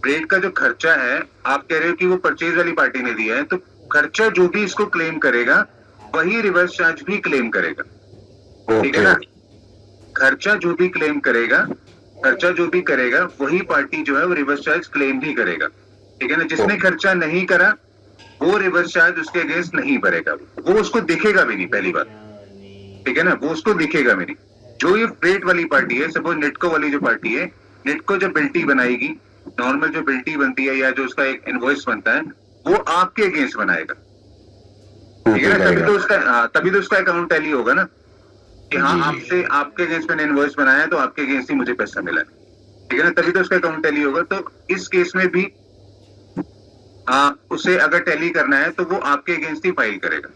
फ्रेट का जो खर्चा है, आप कह रहे हो कि वो परचेज वाली पार्टी ने दिया है, तो खर्चा जो भी इसको क्लेम करेगा वही रिवर्स चार्ज भी क्लेम करेगा, ठीक है ना। खर्चा जो भी क्लेम करेगा, खर्चा जो भी करेगा वही पार्टी जो है वो रिवर्स चार्ज क्लेम भी करेगा, ठीक है ना। जिसने खर्चा नहीं करा वो रिवर्स चार्ज उसके अगेंस्ट नहीं भरेगा, वो उसको दिखेगा भी नहीं, पहली बात, ठीक है ना, वो उसको दिखेगा भी नहीं। जो ये फ्रेट वाली पार्टी है, सपोज नेटको वाली जो पार्टी है, नेटको जब बिल्टी बनाएगी, नॉर्मल जो बिल्टी बनती है या जो उसका एक इनवॉइस बनता है वो आपके अगेंस्ट बनाएगा, ठीक है ना। तभी तो उसका अकाउंट टैली होगा ना कि हाँ आपसे आपके अगेंस्ट मैंने इनवॉइस बनाया है तो आपके अगेंस्ट ही मुझे पैसा मिला है, ठीक है ना, तभी तो उसका अकाउंट टैली होगा। तो इस केस में भी उसे अगर टैली करना है तो वो आपके अगेंस्ट ही फाइल करेगा,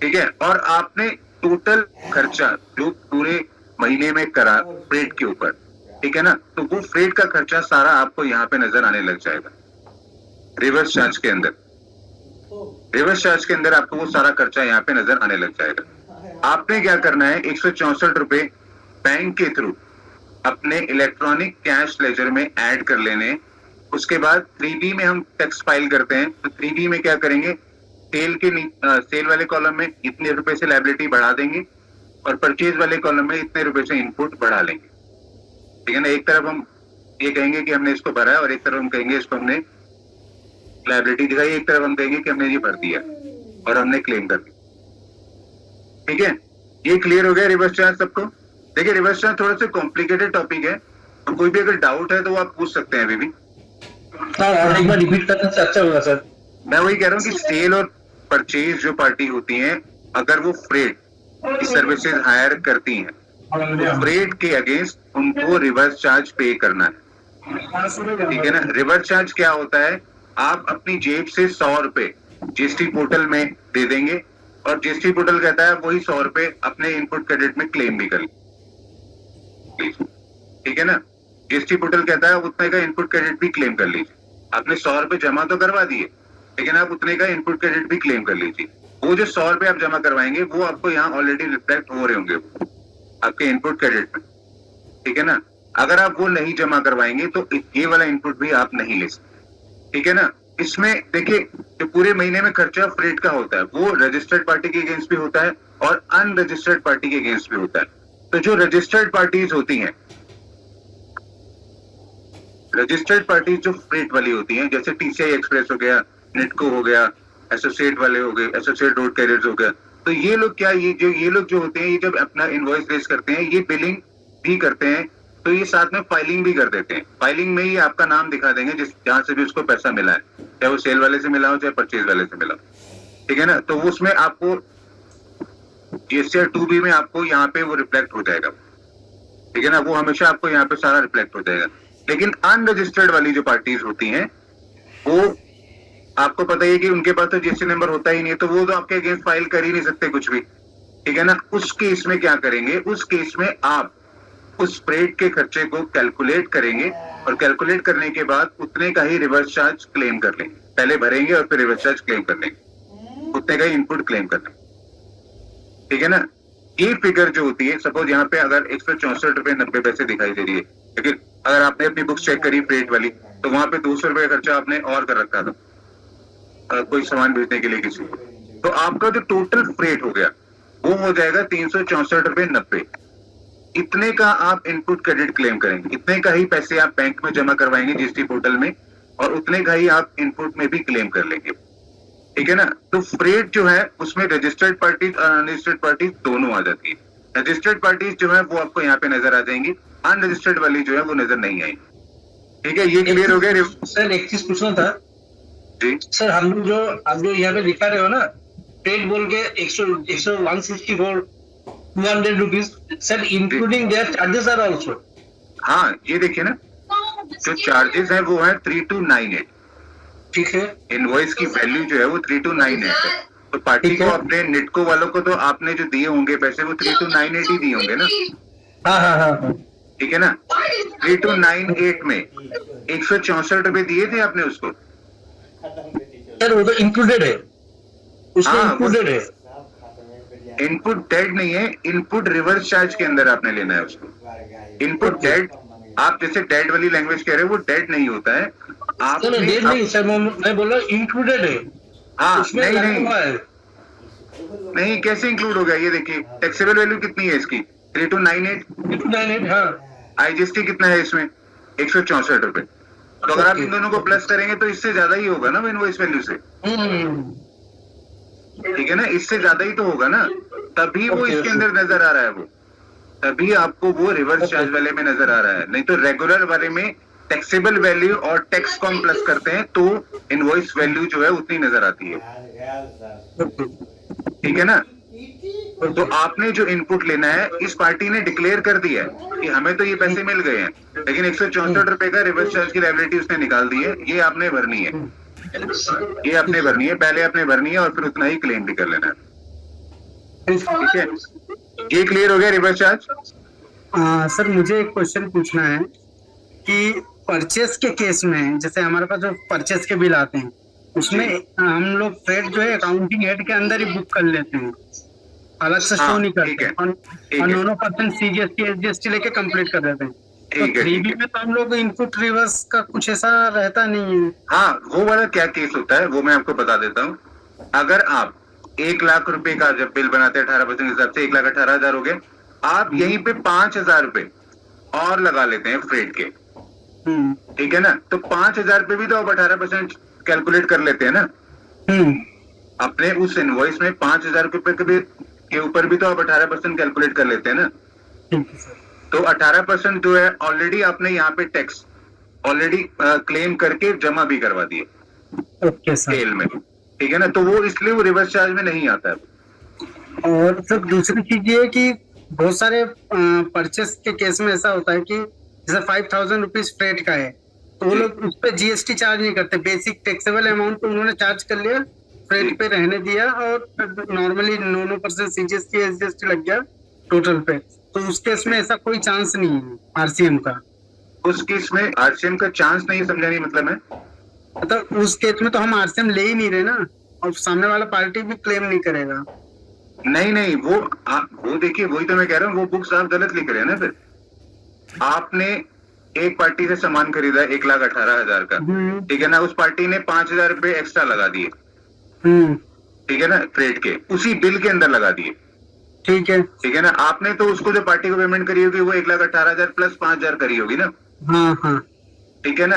ठीक है। और आपने टोटल खर्चा जो पूरे महीने में करा फ्रेट के ऊपर, ठीक है ना, तो वो फ्रेट का खर्चा सारा आपको यहाँ पे नजर आने लग जाएगा रिवर्स चार्ज के अंदर। रिवर्स चार्ज के अंदर आपको वो सारा खर्चा यहाँ पे नजर आने लग जाएगा। आपने क्या करना है, 164 रुपए बैंक के थ्रू अपने इलेक्ट्रॉनिक कैश लेजर में ऐड कर लेने। उसके बाद 3B में हम टैक्स फाइल करते हैं, तो 3B में क्या करेंगे, सेल वाले कॉलम में इतने रुपए से लायबिलिटी बढ़ा देंगे और परचेज वाले कॉलम में इतने रुपए से इनपुट बढ़ा लेंगे, ठीक है ना। एक तरफ हम ये कहेंगे कि हमने इसको भरा है और एक तरफ हम कहेंगे इसको हमने लायबिलिटी दिखाई, एक तरफ हम कहेंगे कि हमने ये भर दिया और हमने क्लेम कर दिया, ठीक है। ये क्लियर हो गया रिवर्स चार्ज सबको। देखिए रिवर्स चार्ज थोड़ा सा कॉम्प्लिकेटेड टॉपिक है, तो कोई भी अगर डाउट है तो वो आप पूछ सकते हैं अभी भी। और एक बार रिपीट करने से अच्छा होगा सर। मैं वही कह रहा हूँ कि सेल और परचेज जो पार्टी होती है, अगर वो फ्रेट की सर्विसेज हायर करती हैं तो फ्रेट के अगेंस्ट उनको रिवर्स चार्ज पे करना है, ठीक है ना। रिवर्स चार्ज क्या होता है, आप अपनी जेब से 100 रुपए जीएसटी पोर्टल में दे देंगे और जीएसटी पोर्टल कहता है वही 100 रुपए अपने इनपुट क्रेडिट में क्लेम भी कर लीजिए, ठीक है ना। जीएसटी पोर्टल कहता है उतने का इनपुट क्रेडिट भी क्लेम कर लीजिए। आपने 100 रुपए जमा तो करवा दिए, लेकिन आप उतने का इनपुट क्रेडिट भी क्लेम कर लीजिए। वो जो 100 रुपए आप जमा करवाएंगे वो आपको यहाँ ऑलरेडी रिफ्लेक्ट हो रहे होंगे आपके इनपुट क्रेडिट में, ठीक है ना। अगर आप वो नहीं जमा करवाएंगे तो ये वाला इनपुट भी आप नहीं ले सकते, ठीक है ना। इसमें देखिए जो पूरे महीने में खर्चा फ्रेट का होता है वो रजिस्टर्ड पार्टी के अगेंस्ट भी होता है और अनरजिस्टर्ड पार्टी के अगेंस्ट भी होता है। तो जो रजिस्टर्ड पार्टीज होती हैं, रजिस्टर्ड पार्टीज जो फ्रेट वाली होती हैं, जैसे टीसीआई एक्सप्रेस हो गया, नेटको हो गया, एसोसिएट वाले हो गए, एसोसिएट रोड कैरियर्स हो गया, तो ये लोग क्या, ये लोग जो होते हैं, ये जब अपना इनवॉइस रेज करते हैं, ये बिलिंग भी करते हैं, तो ये साथ में फाइलिंग भी कर देते हैं। फाइलिंग में ही आपका नाम दिखा देंगे जिस जहां से भी उसको पैसा मिला है, चाहे वो सेल वाले से मिला हो चाहे परचेज वाले से मिला हो, ठीक है ना। तो उसमें आपको जीएसटीआर 2B में आपको यहाँ पे वो रिफ्लेक्ट हो जाएगा, ठीक है ना। वो हमेशा आपको यहाँ पे सारा रिफ्लेक्ट हो जाएगा। लेकिन अनरजिस्टर्ड वाली जो पार्टीज होती हैं वो आपको पता ही है कि उनके पास तो जीएसटी नंबर होता ही नहीं है, तो वो तो आपके अगेंस्ट फाइल कर ही नहीं सकते कुछ भी, ठीक है ना। उस केस में क्या करेंगे, उस केस में आप उस फ्रेट के खर्चे को कैलकुलेट करेंगे और कैलकुलेट करने के बाद उतने का ही रिवर्स चार्ज क्लेम कर लेंगे। पहले भरेंगे और फिर रिवर्स चार्ज क्लेम कर लेंगे, उतने का ही इनपुट क्लेम कर लेंगे, ठीक है ना। ये फिगर जो होती है, सपोज यहाँ पे अगर 164 रुपए 90 पैसे दिखाई दे रही है, लेकिन अगर आपने अपनी बुक्स चेक करी फ्रेट वाली तो वहां पे 200 रुपए का खर्चा आपने और कर रखा था कोई सामान भेजने के लिए किसी को, तो आपका जो टोटल फ्रेट हो गया वो हो जाएगा 364 रुपए 90। इतने का आप इनपुट क्रेडिट क्लेम करेंगे, इतने का ही पैसे आप बैंक में जमा करवाएंगे जीएसटी पोर्टल में और उतने का ही आप इनपुट में भी क्लेम कर लेंगे, ठीक है ना। तो फ्रेट जो है उसमें रजिस्टर्ड पार्टीज और अनरजिस्टर्ड पार्टीज दोनों आ जाती है। रजिस्टर्ड पार्टीज जो है वो आपको यहाँ पे नजर आ जाएंगी, अनरजिस्टर्ड वाली जो है वो नजर नहीं आएगी, ठीक है। ये क्लियर हो गया सर। एक चीज पूछना था जी सर, हम जो यहाँ पे दिखा रहे हो ना, ट्रेड बोल के 164 200 rupees sir, including their charges are also. हाँ ये देखिए ना, जो चार्जेस है वो है 3298, ठीक है। इनवॉइस की वैल्यू जो है वो 3298 है। तो पार्टी ठीक को है। अपने नेटको वालों को तो आपने जो दिए होंगे पैसे वो 3298 ही दिए होंगे ना, हाँ हाँ हाँ, ठीक है ना। 3298 में 164 रुपए दिए थे आपने उसको, सर वो तो इंक्लूडेड है, उसमें हाँ, इंक्लूडेड है। इनपुट डेड नहीं है, इनपुट रिवर्स चार्ज के अंदर आपने लेना है उसको। इनपुट डेड, आप जैसे डेड वाली लैंग्वेज कह रहे हो, वो डेड नहीं होता है। सर डेट नहीं सर, मैं बोल रहा हूँ इंक्लूडेड है। हाँ उसमें नहीं लगा नहीं हुआ है। नहीं, कैसे इंक्लूड होगा ये देखिए, टैक्सेबल वैल्यू कितनी है इसकी 3298, 298, हाँ। आईजीएसटी कितना है इसमें 164 रुपए। तो अगर आप इन दोनों को प्लस करेंगे तो इससे ज्यादा ही होगा ना इनवॉइस वैल्यू से, ठीक है ना, इससे ज्यादा ही तो होगा ना, तभी वो इसके अंदर नजर आ रहा है, वो तभी आपको वो रिवर्स चार्ज वाले में नजर आ रहा है। नहीं तो रेगुलर वाले में टैक्सेबल वैल्यू और टैक्स को हम प्लस करते हैं तो इनवॉइस वैल्यू जो है उतनी नजर आती है, ठीक है ना। तो आपने जो इनपुट लेना है, इस पार्टी ने डिक्लेयर कर दिया है कि हमें तो ये पैसे मिल गए हैं, लेकिन 164 रुपए का रिवर्स चार्ज की लायबिलिटी उसने निकाल दी है, ये आपने भरनी है। ये अपने भरनी है, पहले अपने भरनी है और फिर उतना ही क्लेम भी कर लेना है। ठीक है, ये क्लियर हो गया रिवर्स चार्ज? सर मुझे एक क्वेश्चन पूछना है कि परचेस के केस में जैसे हमारे पास जो परचेस के बिल आते हैं उसमें हम लोग फ्रेट जो है अकाउंटिंग हेड के अंदर ही बुक कर लेते हैं, अलग से शो हाँ, नहीं ठीक करते है, और ठीक है। दोनों परसेंट सीजीएसटी एसजीएसटी लेके कंप्लीट कर देते हैं। तो ठीक है, 3B ठीक है। में तो हम लोग इनपुट रिवर्स का कुछ ऐसा रहता नहीं है। हाँ, वो वाला क्या केस होता है वो मैं आपको बता देता हूँ। अगर आप 1 लाख रुपए का जब बिल बनाते हैं 18% हिसाब से 1,18,000 हो गए, आप यहीं पे 5,000 रुपए और लगा लेते हैं फ्रेट के। ठीक है ना, तो 5,000 पे भी तो आप 18% कैलकुलेट कर लेते हैं ना। अपने उस इनवॉइस में 5,000 रुपए के ऊपर भी तो आप 18% कैलकुलेट कर लेते हैं ना। ठीक है सर। तो 18% जो है ऑलरेडी आपने यहाँ पे टैक्स ऑलरेडी क्लेम करके जमा भी करवा दिए ओके सर। स्केल में। ठीक है ना, तो वो इसलिए वो रिवर्स चार्ज में नहीं आता है। और सर दूसरी चीज ये है कि बहुत सारे परचेस के केस में ऐसा होता है कि जैसे 5,000 रुपीज फ्रेट का है तो वो लोग उस पर जीएसटी चार्ज नहीं करते, बेसिक टैक्सेबल अमाउंट तो उन्होंने चार्ज कर लिया, फ्रेट पे रहने दिया और नॉर्मली 9% सीजीएसटी एसजीएसटी लग गया टोटल पे। तो उस केस में ऐसा कोई चांस नहीं है आरसीएम का। उस केस में आरसीएम का चांस नहीं, समझा नहीं मतलब है। मतलब उस केस में तो हम आरसीएम ले ही नहीं रहे ना और सामने वाला पार्टी भी क्लेम नहीं करेगा। नहीं, वो देखिए, वही तो मैं कह रहा हूँ, वो बुक्स आप गलत लिख रहे हैं ना। फिर आपने एक पार्टी से सामान खरीदा 1,18,000 का, ठीक है ना, उस पार्टी ने 5,000 रुपए एक्स्ट्रा लगा दिए, ठीक है ना, फ्रेट के उसी बिल के अंदर लगा दिए। ठीक है ना, आपने तो उसको जो पार्टी को पेमेंट करी होगी वो 1,18,000 प्लस 5,000 करी होगी ना। हाँ। ठीक है ना,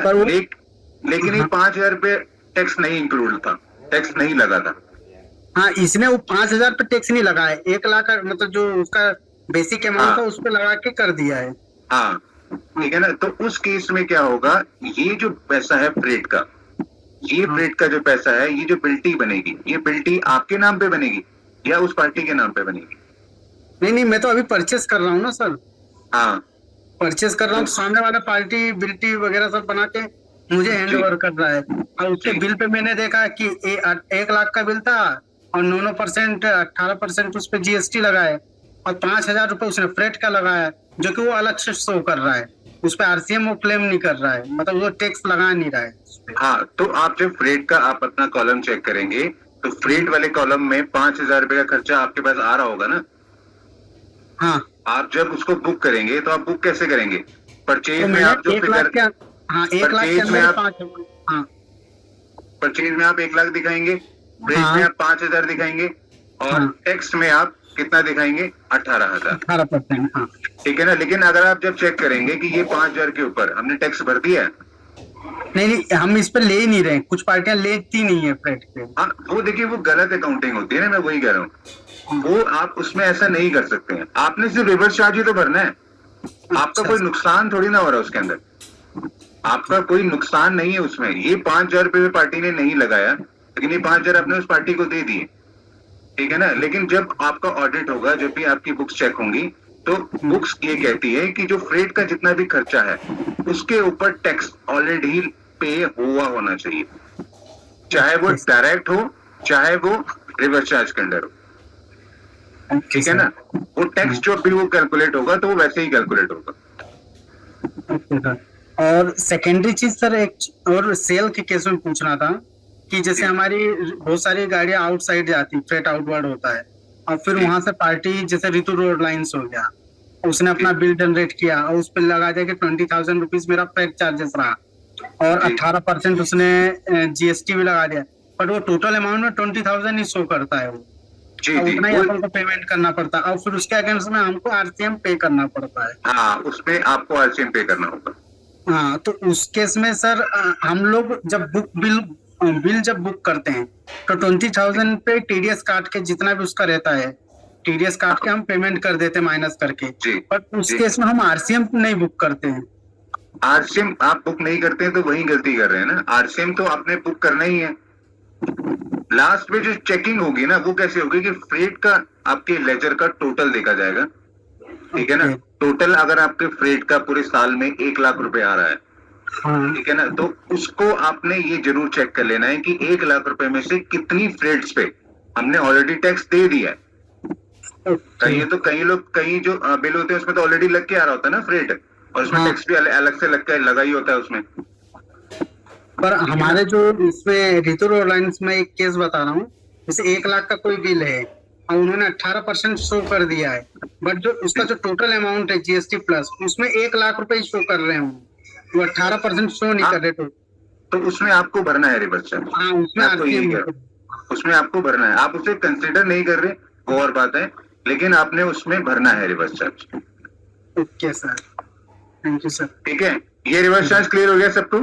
लेकिन ये 5,000 रुपए टैक्स नहीं इंक्लूड था, टैक्स नहीं लगा था। हाँ, इसने वो 5,000 पे टैक्स नहीं लगा है, 1,00,000 का मतलब जो उसका बेसिक अमाउंट था उस पे लगा के कर दिया है। हाँ, ठीक है ना, तो उस केस में क्या होगा, ये जो पैसा है फ्रेट का, ये फ्रेट का जो पैसा है, ये जो बिल्टी बनेगी, ये बिल्टी आपके नाम पे बनेगी या उस पार्टी के नाम पे बनेगी? नहीं, मैं तो अभी परचेस कर रहा हूँ ना सर। हाँ, परचेस कर रहा हूँ तो सामने वाला पार्टी बिल्टी वगैरह सब बना के मुझे हैंड ओवर कर रहा है और उसके बिल पे मैंने देखा कि 1,00,000 का बिल था और 9% 18% उस पर जीएसटी लगा है और 5,000 रुपए उसने फ्रेट का लगाया जो कि वो अलग से शो कर रहा है, उस पर आरसीएम वो क्लेम नहीं कर रहा है, मतलब वो टैक्स लगा नहीं रहा है उस पे। हाँ, तो आप जब फ्रेट का आप अपना कॉलम चेक करेंगे तो फ्रेट वाले कॉलम में 5,000 रुपए का खर्चा आपके पास आ रहा होगा ना। हाँ, आप जब उसको बुक करेंगे तो आप बुक कैसे करेंगे? परचेज तो में मैंने आप जो 1,00,000 के 1,00,000 के अंदर 5,000। हाँ, परचेज में आप 1,00,000 दिखाएंगे, फ्रेट में आप 5,000 दिखाएंगे और टैक्स में आप कितना दिखाएंगे? 18,000। 18%। हाँ, ठीक है ना, लेकिन अगर आप जब चेक करेंगे कि ये 5,000 के ऊपर हमने टैक्स भर दिया है, नहीं, हम इस पे ले ही नहीं रहे, कुछ पार्टियां लेती नहीं है फ्रेट पे। हाँ, वो देखिए वो गलत अकाउंटिंग होती है ना, मैं वही कह रहा हूँ, वो आप उसमें ऐसा नहीं कर सकते हैं। आपने सिर्फ रिवर्स चार्ज ही तो भरना है, आपका कोई नुकसान थोड़ी ना हो रहा उसके अंदर, आपका कोई नुकसान नहीं है उसमें। ये 5,000 रुपए पार्टी ने नहीं लगाया लेकिन ये 5,000 आपने उस पार्टी को दे दिए, ठीक है ना। लेकिन जब आपका ऑडिट होगा, जब भी आपकी बुक्स चेक होंगी तो बुक्स ये कहती है कि जो फ्रेट का जितना भी खर्चा है उसके ऊपर टैक्स ऑलरेडी पे हुआ होना चाहिए, चाहे वो डायरेक्ट हो चाहे वो रिवर्स चार्ज के अंडर हो, ठीक है ना। वो टैक्स जो भी वो कैलकुलेट होगा तो वो वैसे ही कैलकुलेट होगा। और सेकेंडरी चीज सर एक और सेल के केस में पूछना था कि जैसे हमारी बहुत सारी गाड़ियां आउटसाइड जाती, फ्रेट आउटवर्ड होता है और फिर वहां से पार्टी जैसे ऋतु रोड लाइन्स हो गया, उसने अपना बिल जनरेट किया और उस पर लगा दिया कि 20,000 रुपीज मेरा फ्रेट चार्जेस रहा और 18% उसने जीएसटी भी लगा दिया, बट वो टोटल अमाउंट में 20,000 ही शो करता है, वो उतना ही अपन को पेमेंट करना पड़ता है और फिर उसके अगेंस्ट में हमको आरसीएम पे करना पड़ता है। हाँ, उसमें आपको आरसीएम पे करना होगा। हाँ, तो उस केस में सर हम लोग जब बिल जब बुक करते हैं तो 20,000 पे टीडीएस काट के जितना भी उसका रहता है टीडीएस काट के हम पेमेंट कर देते हैं माइनस करके, बट उस केस में हम आरसीएम नहीं बुक करते हैं। आरसीएम आप बुक नहीं करते हैं तो वही गलती कर रहे हैं ना, आरसीएम तो आपने बुक करना ही है। लास्ट में जो चेकिंग होगी ना वो कैसे होगी कि फ्रेट का आपके लेजर का टोटल देखा जाएगा, ठीक है ना। टोटल अगर आपके फ्रेट का पूरे साल में 1,00,000 रुपए आ रहा है हाँ ठीक है ना, तो उसको आपने ये जरूर चेक कर लेना है कि 1 लाख रुपए में से कितनी फ्रेट्स पे हमने ऑलरेडी टैक्स दे दिया है। कहीं तो कई लोग कहीं जो बिल होते हैं उसमें तो ऑलरेडी लग के आ रहा होता है ना फ्रेट, और उसमें हाँ। टैक्स भी अलग से लग के लगा ही होता है उसमें। पर हमारे जो इसमें ऋतु एयरलाइंस में एक केस बता रहा हूँ, जैसे 1 लाख का कोई बिल है और उन्होंने 18% शो कर दिया है, बट जो उसका जो टोटल अमाउंट है जीएसटी प्लस, उसमें 1 लाख रुपए शो कर रहे हैं, वो 18% शो नहीं कर रहे। तो उसमें आपको भरना है रिवर्स चार्ज। हाँ उसमें आपको यही RTM कह उसमें आपको भरना है, आप उसे कंसिडर नहीं कर रहे वो और बात है, लेकिन आपने उसमें भरना है reverse charge. Okay sir, thank you sir. ठीक है, ये रिवर्स चार्ज क्लियर हो गया सबको?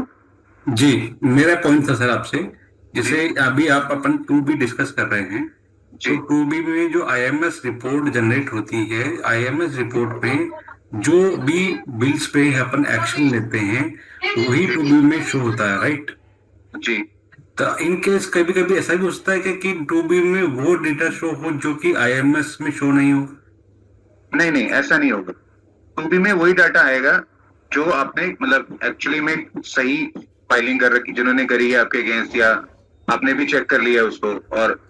जी, मेरा पॉइंट था सर आपसे, जैसे अभी आप अपन 2B डिस्कस कर रहे हैं, तो 2B में जो आईएमएस रिपोर्ट जनरेट होती है, आईएमएस रिपोर्ट में जो भी बिल्स पे अपन एक्शन लेते हैं वही 2B में शो होता है, राइट? जी। तो इन केस कभी कभी ऐसा भी हो सकता है कि 2B में वो डेटा शो हो जो कि आईएमएस में शो नहीं हो। नहीं नहीं, ऐसा नहीं होगा। 2B में वही डाटा आएगा जो आपने मतलब एक्चुअली में सही फाइलिंग कर रखी, जिन्होंने करी है आपके अगेंस्ट, या आपने भी चेक कर लिया उसको और